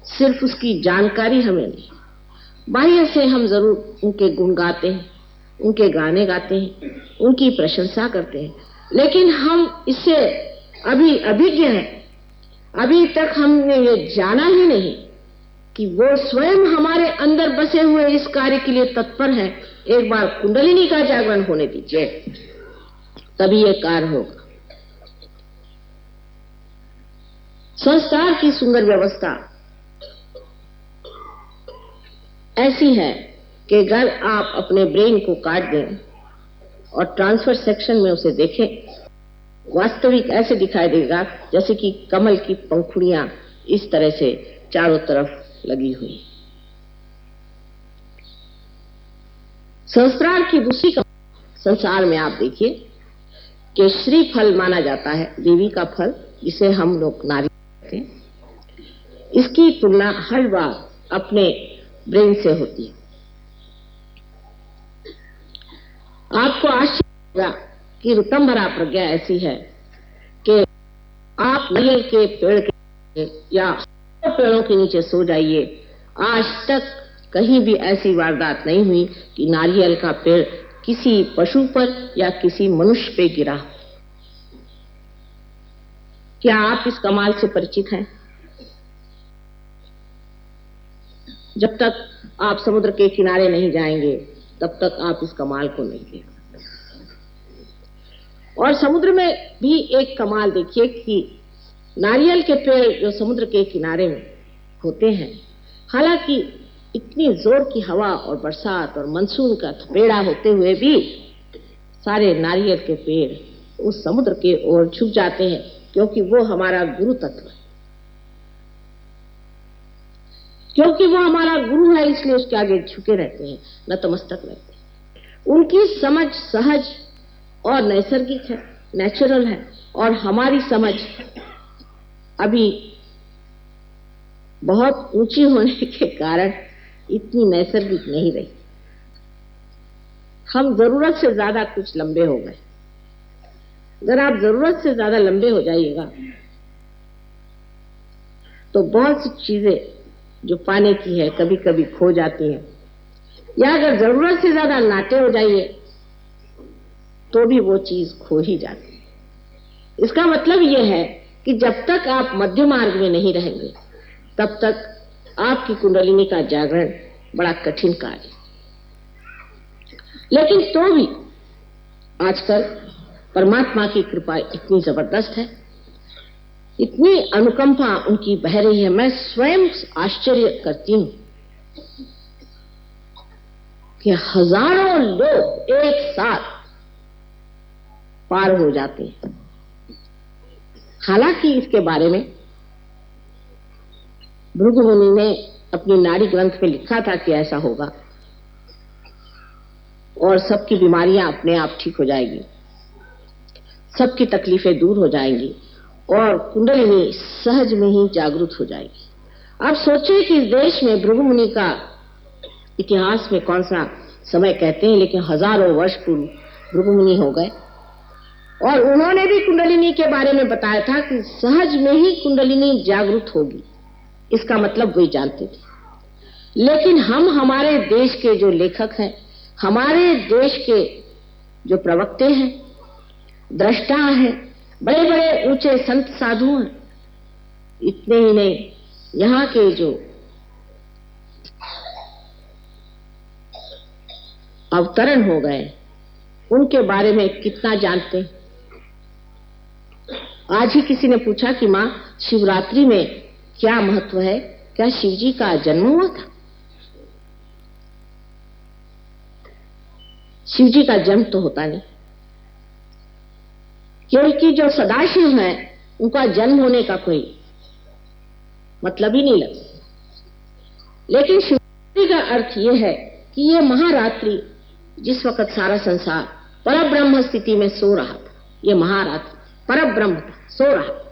सिर्फ उसकी जानकारी हमें नहीं, बाह्य से हम जरूर उनके गुण गाते हैं, उनके गाने गाते हैं, उनकी प्रशंसा करते हैं, लेकिन हम इससे अभी अभिज्ञ हैं। अभी तक हमने ये जाना ही नहीं कि वो स्वयं हमारे अंदर बसे हुए इस कार्य के लिए तत्पर है। एक बार कुंडलिनी का जागरण होने दीजिए, तभी ये कार्य होगा। संस्कार की सुंदर व्यवस्था ऐसी है कि अगर आप अपने ब्रेन को काट दें और ट्रांसफर सेक्शन में उसे देखें, वास्तविक ऐसे दिखाई देगा जैसे कि कमल की पंखुड़ियां इस तरह से चारों तरफ लगी हुई। संस्कार की दूसरी संसार में आप देखिए कि श्री फल माना जाता है, देवी का फल, जिसे हम लोग नारी कहते हैं। इसकी तुलना हर बार अपने ब्रेन से होती है। आपको आश्चर्य होगा कि ऋतंभरा प्रज्ञा ऐसी है कि आप नारियल के पेड़ के या पेड़ों के नीचे सो जाइए, आज तक कहीं भी ऐसी वारदात नहीं हुई कि नारियल का पेड़ किसी पशु पर या किसी मनुष्य पे गिरा। क्या आप इस कमाल से परिचित हैं? जब तक आप समुद्र के किनारे नहीं जाएंगे तब तक आप इस कमाल को नहीं देख सकते। और समुद्र में भी एक कमाल देखिए कि नारियल के पेड़ जो समुद्र के किनारे में होते हैं, हालांकि इतनी जोर की हवा और बरसात और मानसून का थपेड़ा होते हुए भी सारे नारियल के पेड़ उस समुद्र के ओर झुक जाते हैं, क्योंकि वो हमारा गुरु तत्व है। क्योंकि वो हमारा गुरु है, इसलिए उसके आगे झुके रहते हैं, नतमस्तक रहते हैं। उनकी समझ सहज और नैसर्गिक है, नेचुरल है, और हमारी समझ अभी बहुत ऊंची होने के कारण इतनी नैसर्गिक नहीं रही। हम जरूरत से ज्यादा कुछ लंबे हो गए। अगर आप जरूरत से ज्यादा लंबे हो जाइएगा तो बहुत सी चीजें जो पाने की है कभी कभी खो जाती हैं, या अगर जरूरत से ज्यादा नाटे हो जाइए तो भी वो चीज खो ही जाती है। इसका मतलब यह है कि जब तक आप मध्य मार्ग में नहीं रहेंगे तब तक आपकी कुंडलिनी का जागरण बड़ा कठिन कार्य। लेकिन तो भी आजकल परमात्मा की कृपा इतनी जबरदस्त है, इतनी अनुकंपा उनकी बह रही है, मैं स्वयं आश्चर्य करती हूं कि हजारों लोग एक साथ पार हो जाते हैं। हालांकि इसके बारे में भृगु मुनि ने अपनी नाड़ी ग्रंथ में लिखा था कि ऐसा होगा और सबकी बीमारियां अपने आप ठीक हो जाएगी, सबकी तकलीफें दूर हो जाएंगी और कुंडलिनी सहज में ही जागृत हो जाएगी। आप सोचिए कि इस देश में भृगु मुनि का इतिहास में कौन सा समय कहते हैं, लेकिन हजारों वर्ष पूर्व भृगु मुनि हो गए और उन्होंने भी कुंडलिनी के बारे में बताया था कि सहज में ही कुंडलिनी जागृत होगी। इसका मतलब वही जानते थे। लेकिन हम हमारे देश के जो लेखक हैं, हमारे देश के जो प्रवक्ते हैं, दृष्टा हैं, बड़े बड़े ऊंचे संत साधु हैं, इतने ही नहीं, यहाँ के जो अवतरण हो गए उनके बारे में कितना जानते हैं। आज ही किसी ने पूछा कि मां, शिवरात्रि में क्या महत्व है, क्या शिव जी का जन्म हुआ था? शिव जी का जन्म तो होता नहीं, क्योंकि जो सदाशिव हैं उनका जन्म होने का कोई मतलब ही नहीं लगता। लेकिन शिवरात्रि का अर्थ यह है कि यह महारात्रि, जिस वक्त सारा संसार परब्रह्म स्थिति में सो रहा था, यह महारात्रि परब्रह्म था, सो रहा।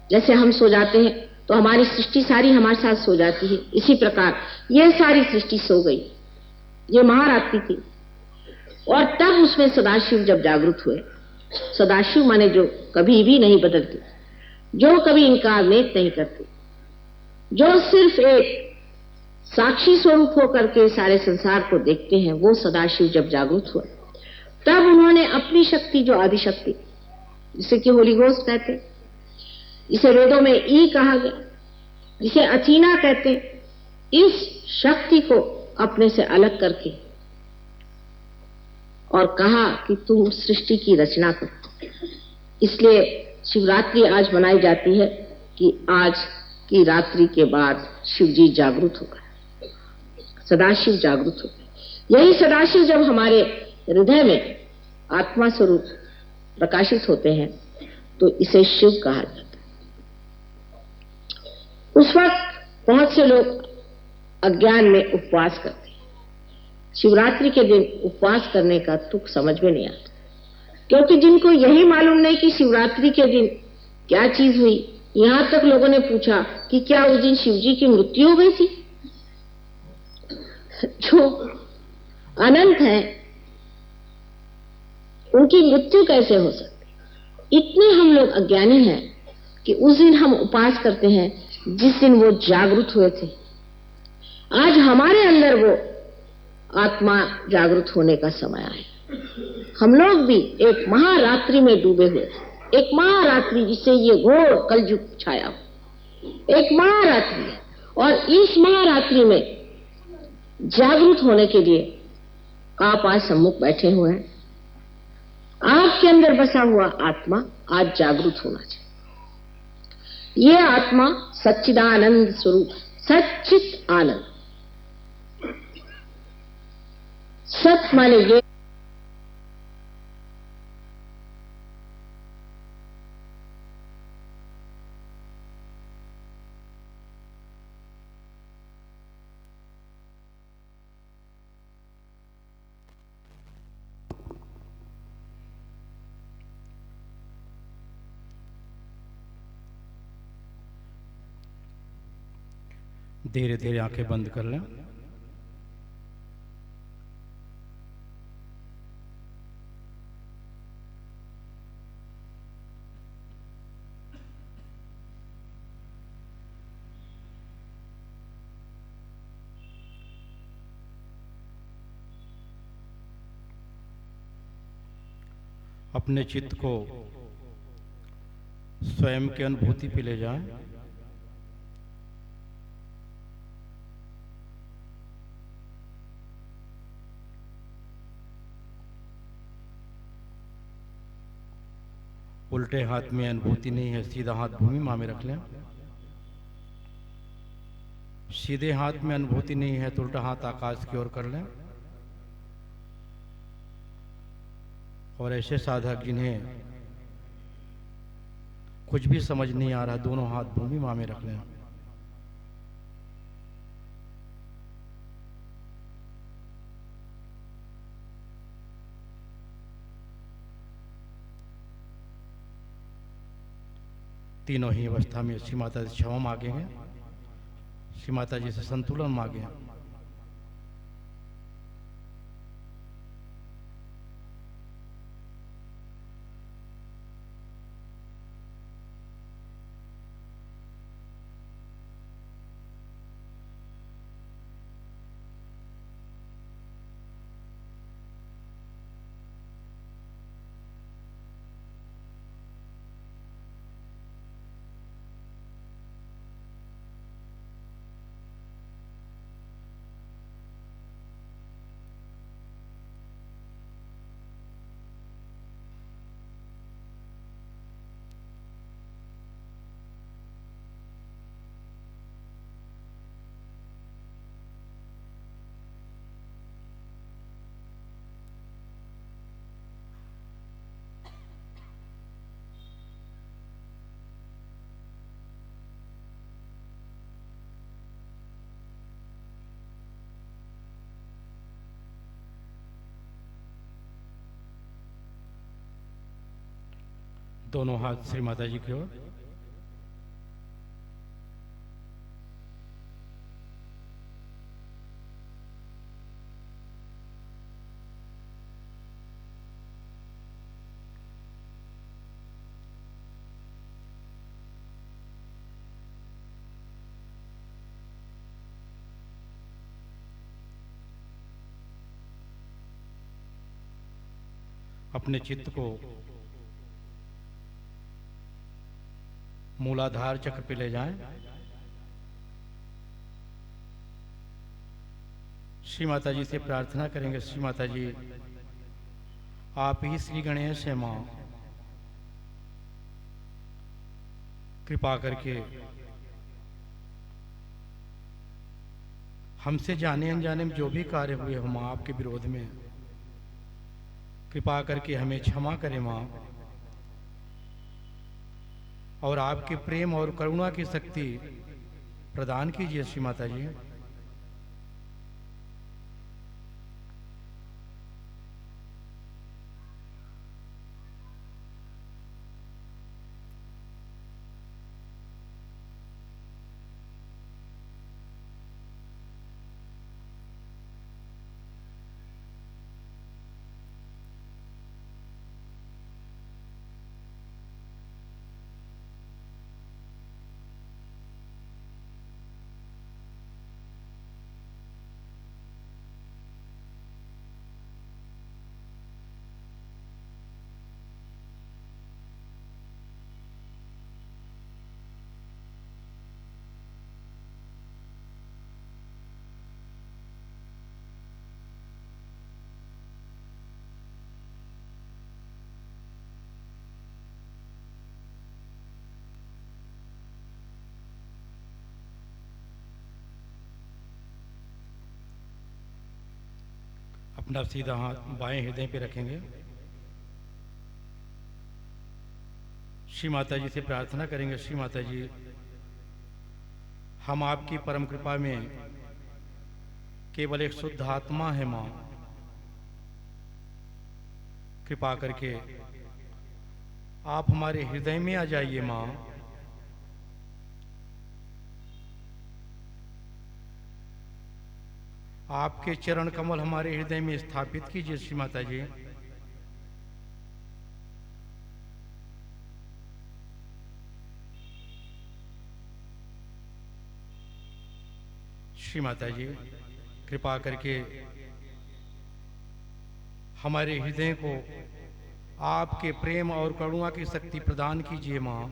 जैसे हम सो जाते हैं तो हमारी सृष्टि सारी हमारे साथ सो जाती है, इसी प्रकार यह सारी सृष्टि सो गई। यह महारात्रि थी और तब उसमें सदाशिव जब जागृत हुए, सदाशिव माने जो कभी भी नहीं बदलते, जो कभी इनकार नहीं करते, जो सिर्फ एक साक्षी स्वरूप होकर के सारे संसार को देखते हैं, वो सदाशिव जब जागृत हुए तब उन्होंने अपनी शक्ति, जो आदिशक्ति जिसे कि होली घोस्ट कहते, इसे वेदों में ई कहा गया, जिसे अथीना कहते, इस शक्ति को अपने से अलग करके और कहा कि तुम सृष्टि की रचना करो। इसलिए शिवरात्रि आज मनाई जाती है कि आज की रात्रि के बाद शिव जी जागृत हो गए, सदाशिव जागृत हो गए। यही सदाशिव जब हमारे हृदय में आत्मा स्वरूप प्रकाशित होते हैं तो इसे शिव कहा जाता है। उस वक्त बहुत से लोग अज्ञान में उपवास करते हैं। शिवरात्रि के दिन उपवास करने का तुक समझ में नहीं आता, क्योंकि जिनको यही मालूम नहीं कि शिवरात्रि के दिन क्या चीज हुई। यहां तक लोगों ने पूछा कि क्या उस दिन शिव जी की मृत्यु हो गई थी। जो अनंत है उनकी मृत्यु कैसे हो सकती। इतने हम लोग अज्ञानी हैं कि उस दिन हम उपवास करते हैं जिस दिन वो जागृत हुए थे। आज हमारे अंदर वो आत्मा जागृत होने का समय आया। हम लोग भी एक महारात्रि में डूबे हुए थे, एक महारात्रि जिससे ये घोर कलयुग छाया हो, एक महारात्रि है। और इस महारात्रि में जागृत होने के लिए आप आज सम्मुख बैठे हुए हैं। आपके अंदर बसा हुआ आत्मा आज जागृत होना चाहिए। ये आत्मा सच्चिदानंद स्वरूप, सच्चित आनंद। सत माने ये धीरे धीरे आंखें बंद कर लें। अपने चित्त को स्वयं की अनुभूति पे ले जाएं। उल्टे हाथ में अनुभूति नहीं है, सीधा हाथ भूमि माँ में रख लें। सीधे हाथ में अनुभूति नहीं है तो उल्टा हाथ आकाश की ओर कर लें। और ऐसे साधक जिन्हें कुछ भी समझ नहीं आ रहा, दोनों हाथ भूमि माँ में रख लें। तीनों ही अवस्था में श्री माता जी क्षमा मांगे हैं, श्री माता जी से संतुलन मांगे हैं। दोनों हाथ श्री माता जी की ओर। अपने चित्त को मूलाधार चक्र पे ले जाएं। श्री माता जी से प्रार्थना करेंगे, श्री माता जी आप ही श्री गणेश हैं माँ, कृपा करके हमसे जाने अनजाने में जो भी कार्य हुए हो माँ आपके विरोध में, कृपा करके हमें क्षमा करें माँ, और आपके प्रेम और करुणा की शक्ति प्रदान कीजिए श्री माता जी। अपना सीधा हाथ बाएं हृदय पे रखेंगे। श्री माता जी से प्रार्थना करेंगे, श्री माता जी हम आपकी परम कृपा में केवल एक शुद्ध आत्मा है माँ, कृपा करके आप हमारे हृदय में आ जाइए माँ। आपके चरण कमल हमारे हृदय में स्थापित कीजिए श्री माता जी। श्री माता जी कृपा करके हमारे हृदय को आपके प्रेम और करुणा की शक्ति प्रदान कीजिए माँ।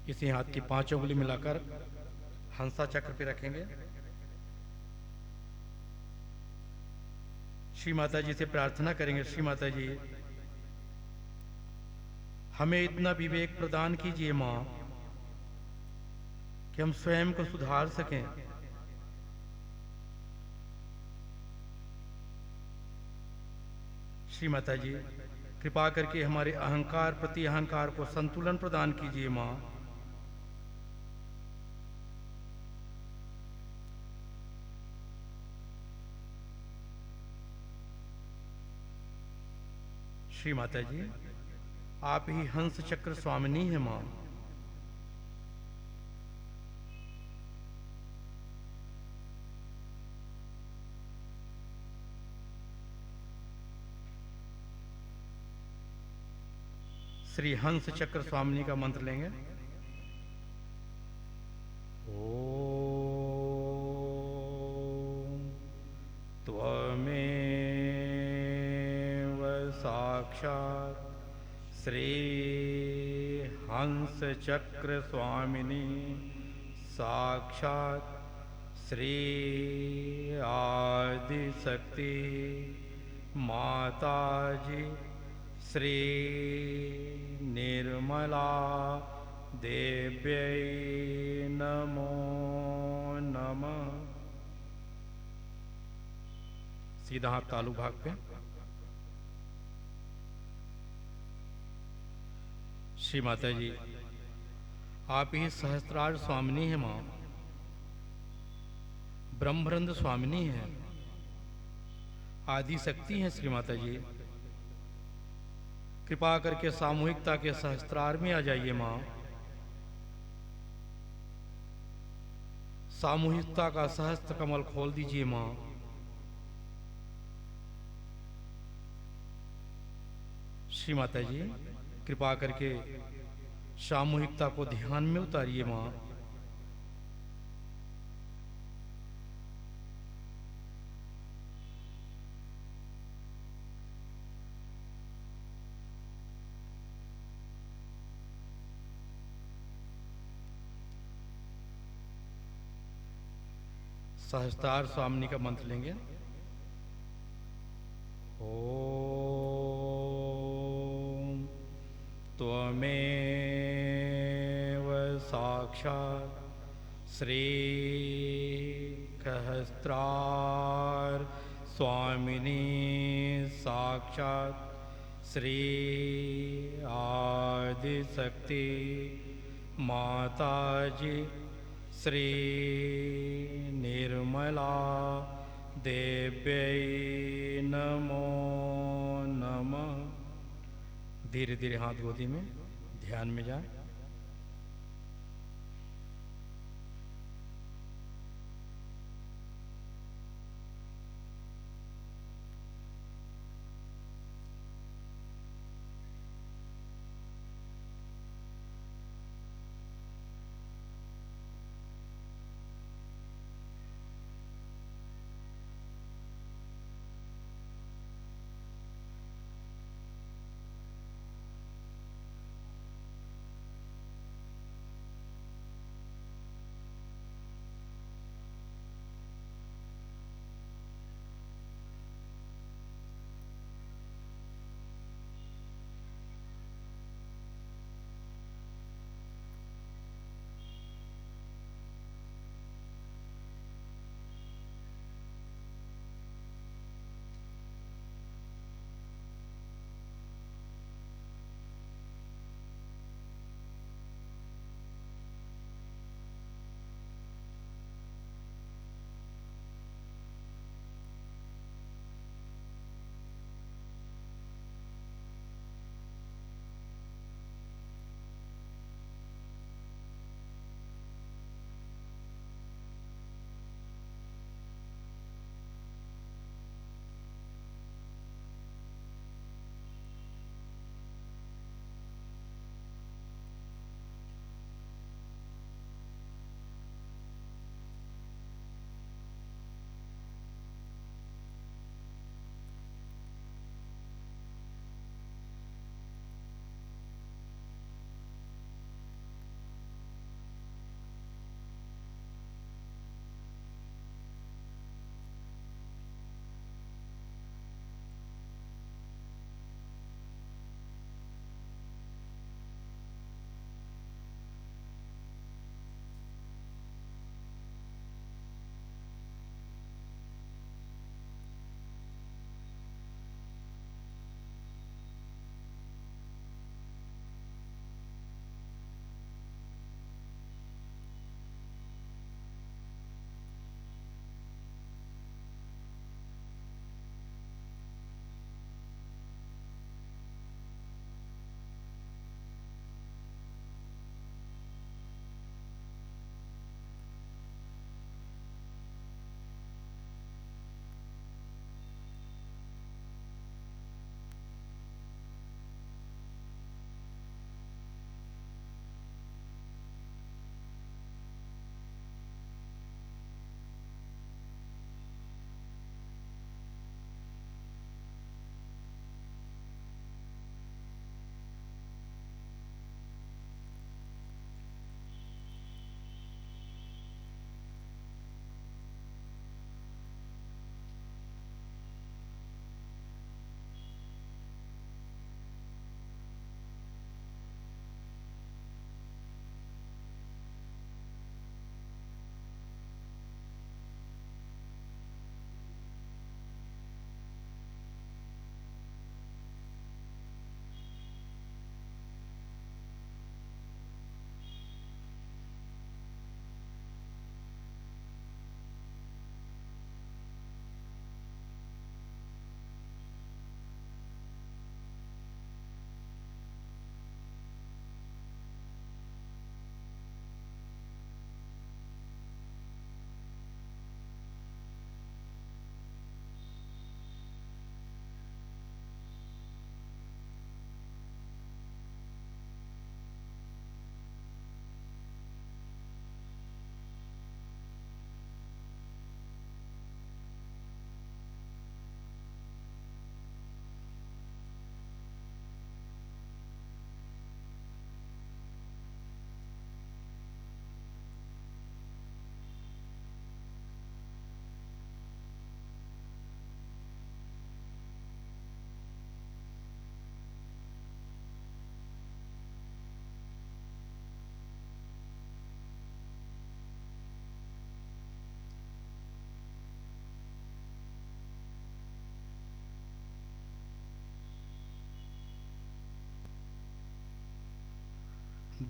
इसी हाथ की 5 उंगली मिलाकर हंसा चक्र पे रखेंगे। श्री माता जी से प्रार्थना करेंगे, श्री माता जी हमें इतना विवेक प्रदान कीजिए माँ कि हम स्वयं को सुधार सकें। श्री माता जी कृपा करके हमारे अहंकार प्रति अहंकार को संतुलन प्रदान कीजिए माँ। श्री माता जी आप ही हंस चक्र स्वामिनी है माँ। श्री हंस चक्र स्वामिनी का मंत्र लेंगे। ओम त्वमेव साक्षात् श्री हंस चक्र स्वामिनी साक्षात् श्री आदिशक्ति माताजी श्री निर्मला देव्यै नमो नमः। सीधा हाथ तालु भाग पे। श्री माता जी आप ही सहस्त्रार स्वामिनी है माँ, ब्रह्मरंद स्वामिनी है। आदि शक्ति हैं श्री माता जी। कृपा करके सामूहिकता के सहस्त्रार में आ जाइए माँ। सामूहिकता का सहस्त्र कमल खोल दीजिए माँ। श्री माता जी कृपा करके सामूहिकता को ध्यान में उतारिए माँ। सहस्त्रार स्वामी का मंत्र लेंगे। ओम त्वमेव साक्षात् श्री सहस्त्रार स्वामिनी साक्षात् श्री आदिशक्ति माताजी श्री निर्मला देव्यै नमो नमः। धीरे धीरे हाथ गोदी में ध्यान में जाए।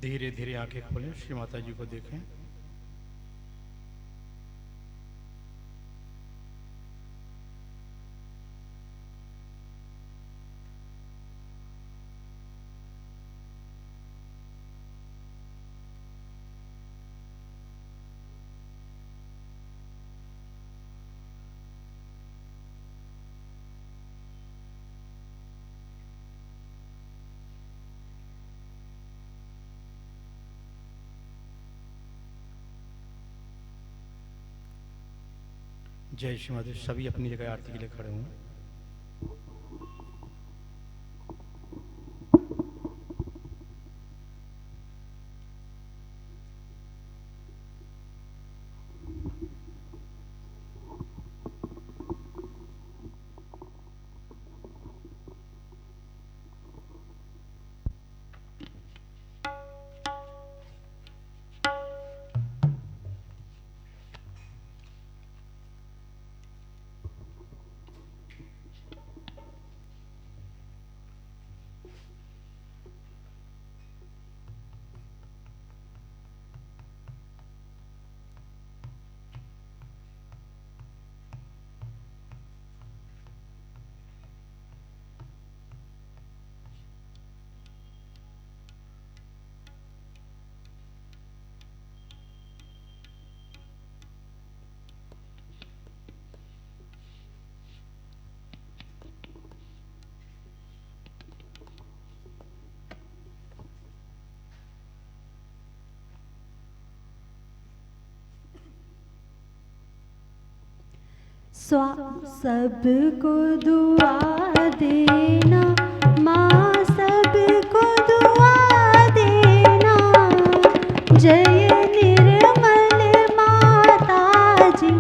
धीरे धीरे आंखें खोलें, श्री माता जी को देखें। जय श्री माता। सभी अपनी जगह आरती के लिए खड़े हों। सबको दुआ देना माँ, सबको दुआ देना। जय निर्मल माता जी,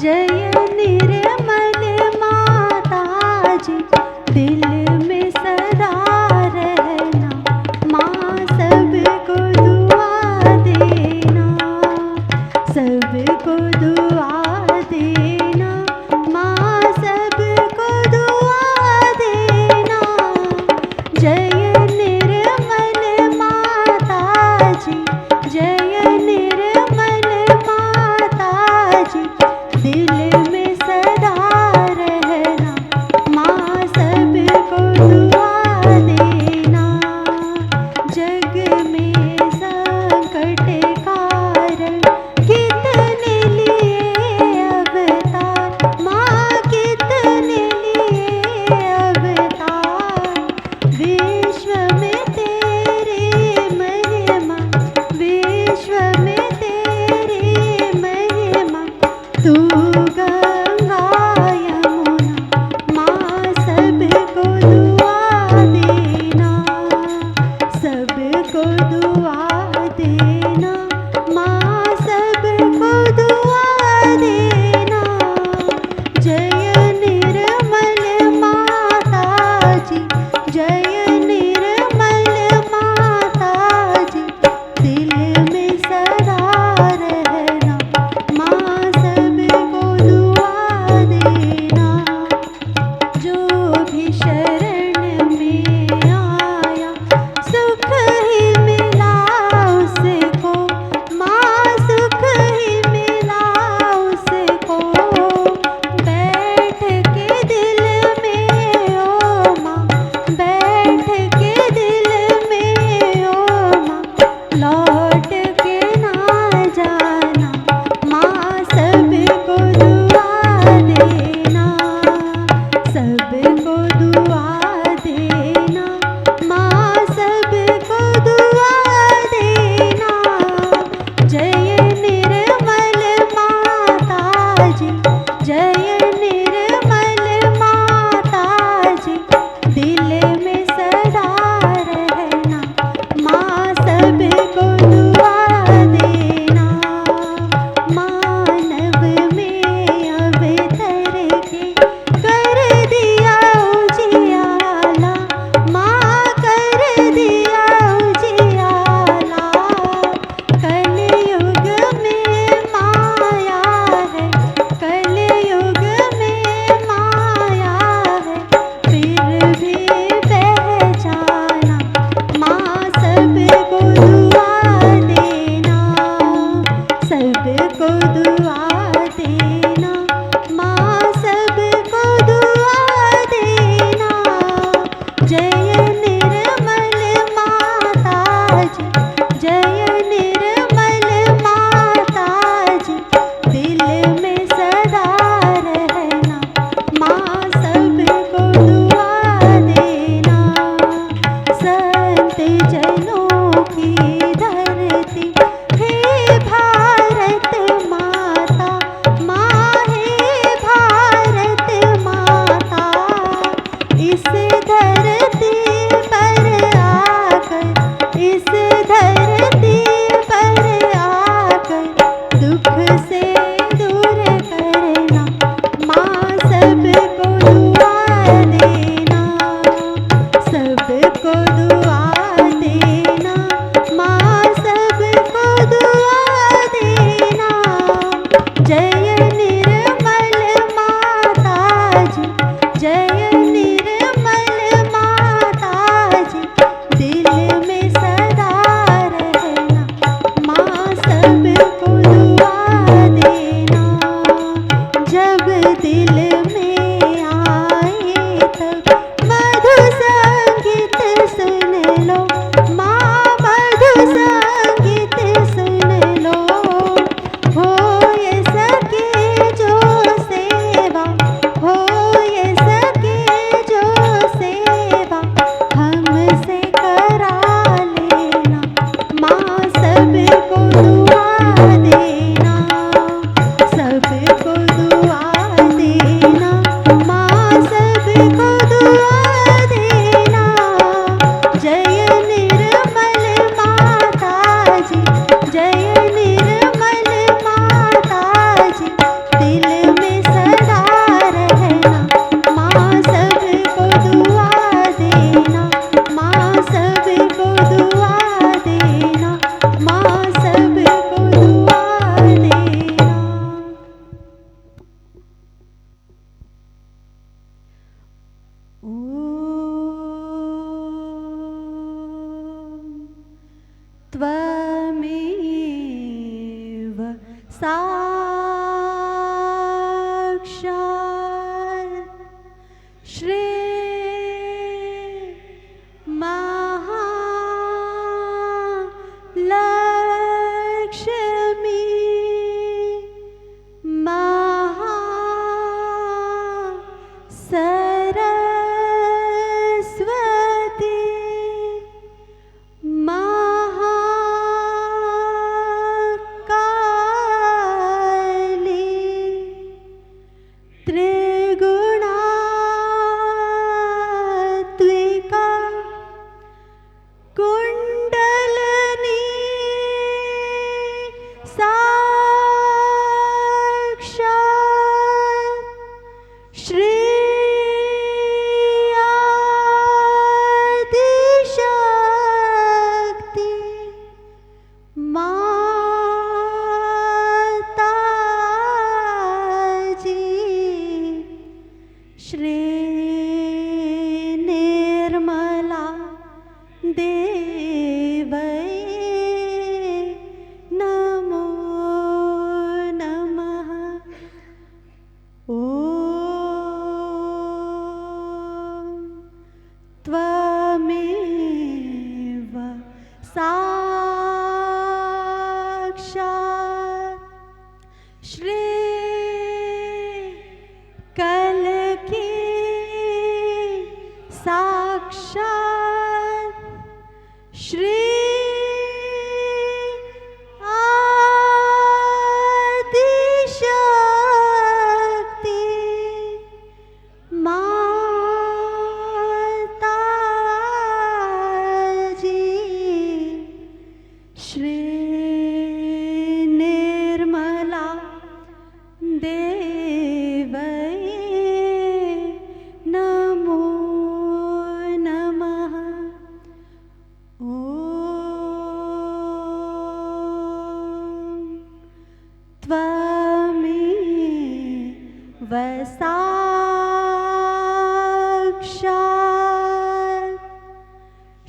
जय निर्मल माता जी, दिल में सदा रहना माँ, सबको दुआ देना, सबको दुआ देना माँ, सबको दुआ देना। त्वमेव साक्षात् श्री महालक्ष्मी सरस्वती महाकाली त्रिगुणात्मिका कुंडलनी साक्षात् श्री आदिशक्ति माताजी श्री निर्मला देवै नमो नमः। ॐ त्वमेव साक्षात् श्री कल्की साक्षात् श्री आदिशक्ति माताजी श्री निर्मला देवै नमो नमः। ॐ त्वमेव साक्षात्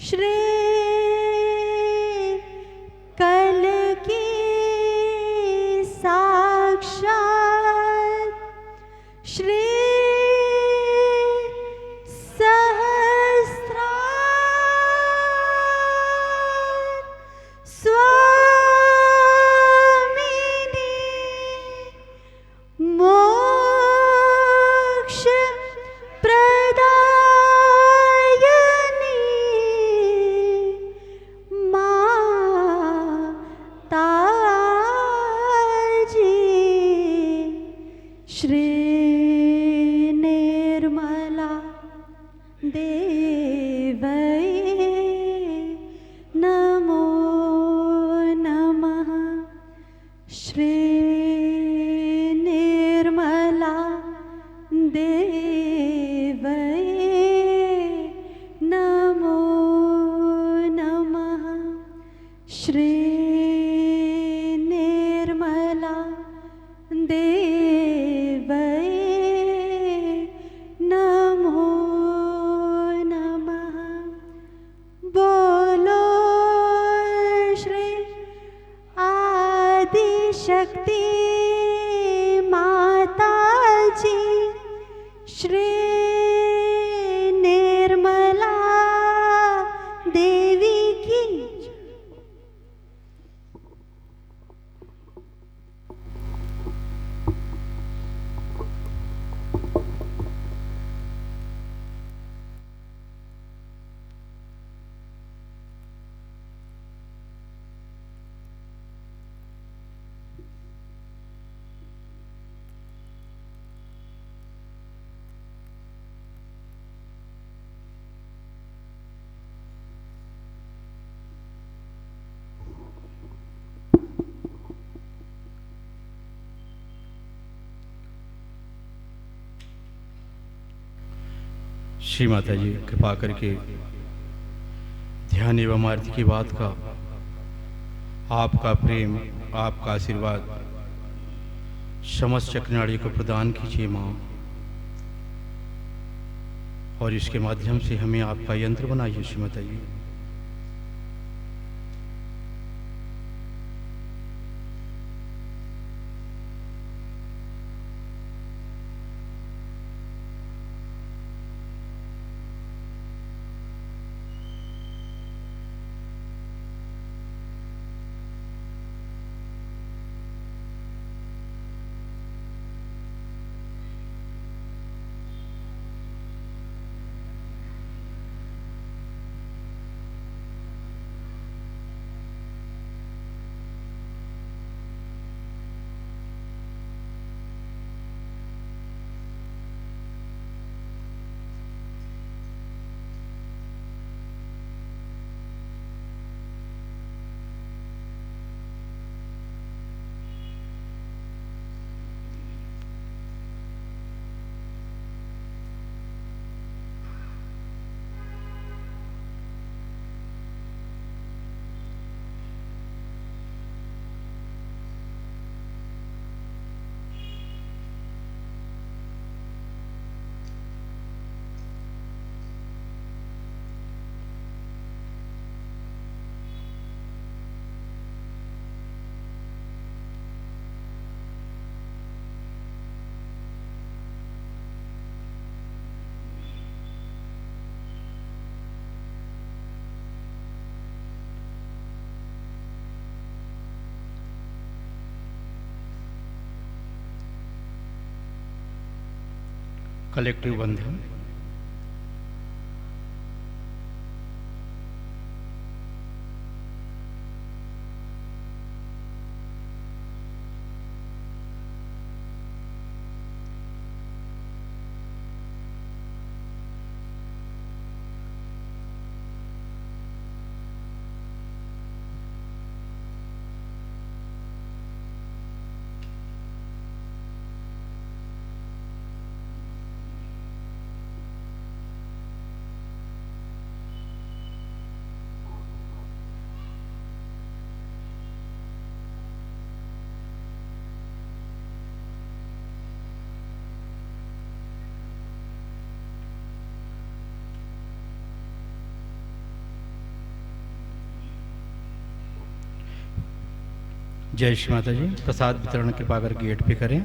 श्री कल्की साक्षात् श्री सहस्रार स्वामिनी मोक्ष प्रदायिनी माताजी श्री निर्मला देवै नमो नमः। श्री निर्मला देवै नमो नमः। श्री निर्मला देवै नमो नमः। बोलो श्री आदिशक्ति माताजी श्री निर्मला देवी की। श्री माता जी कृपा करके ध्यान एवं आरती की बात का आपका प्रेम, आपका आशीर्वाद समस्त चक्रनाड़ी को प्रदान कीजिए माँ, और इसके माध्यम से हमें आपका यंत्र बनाइए श्री माता जी। कलेक्टिव बंद है। जय श्री माता जी। प्रसाद वितरण कृपा कर गेट पे करें।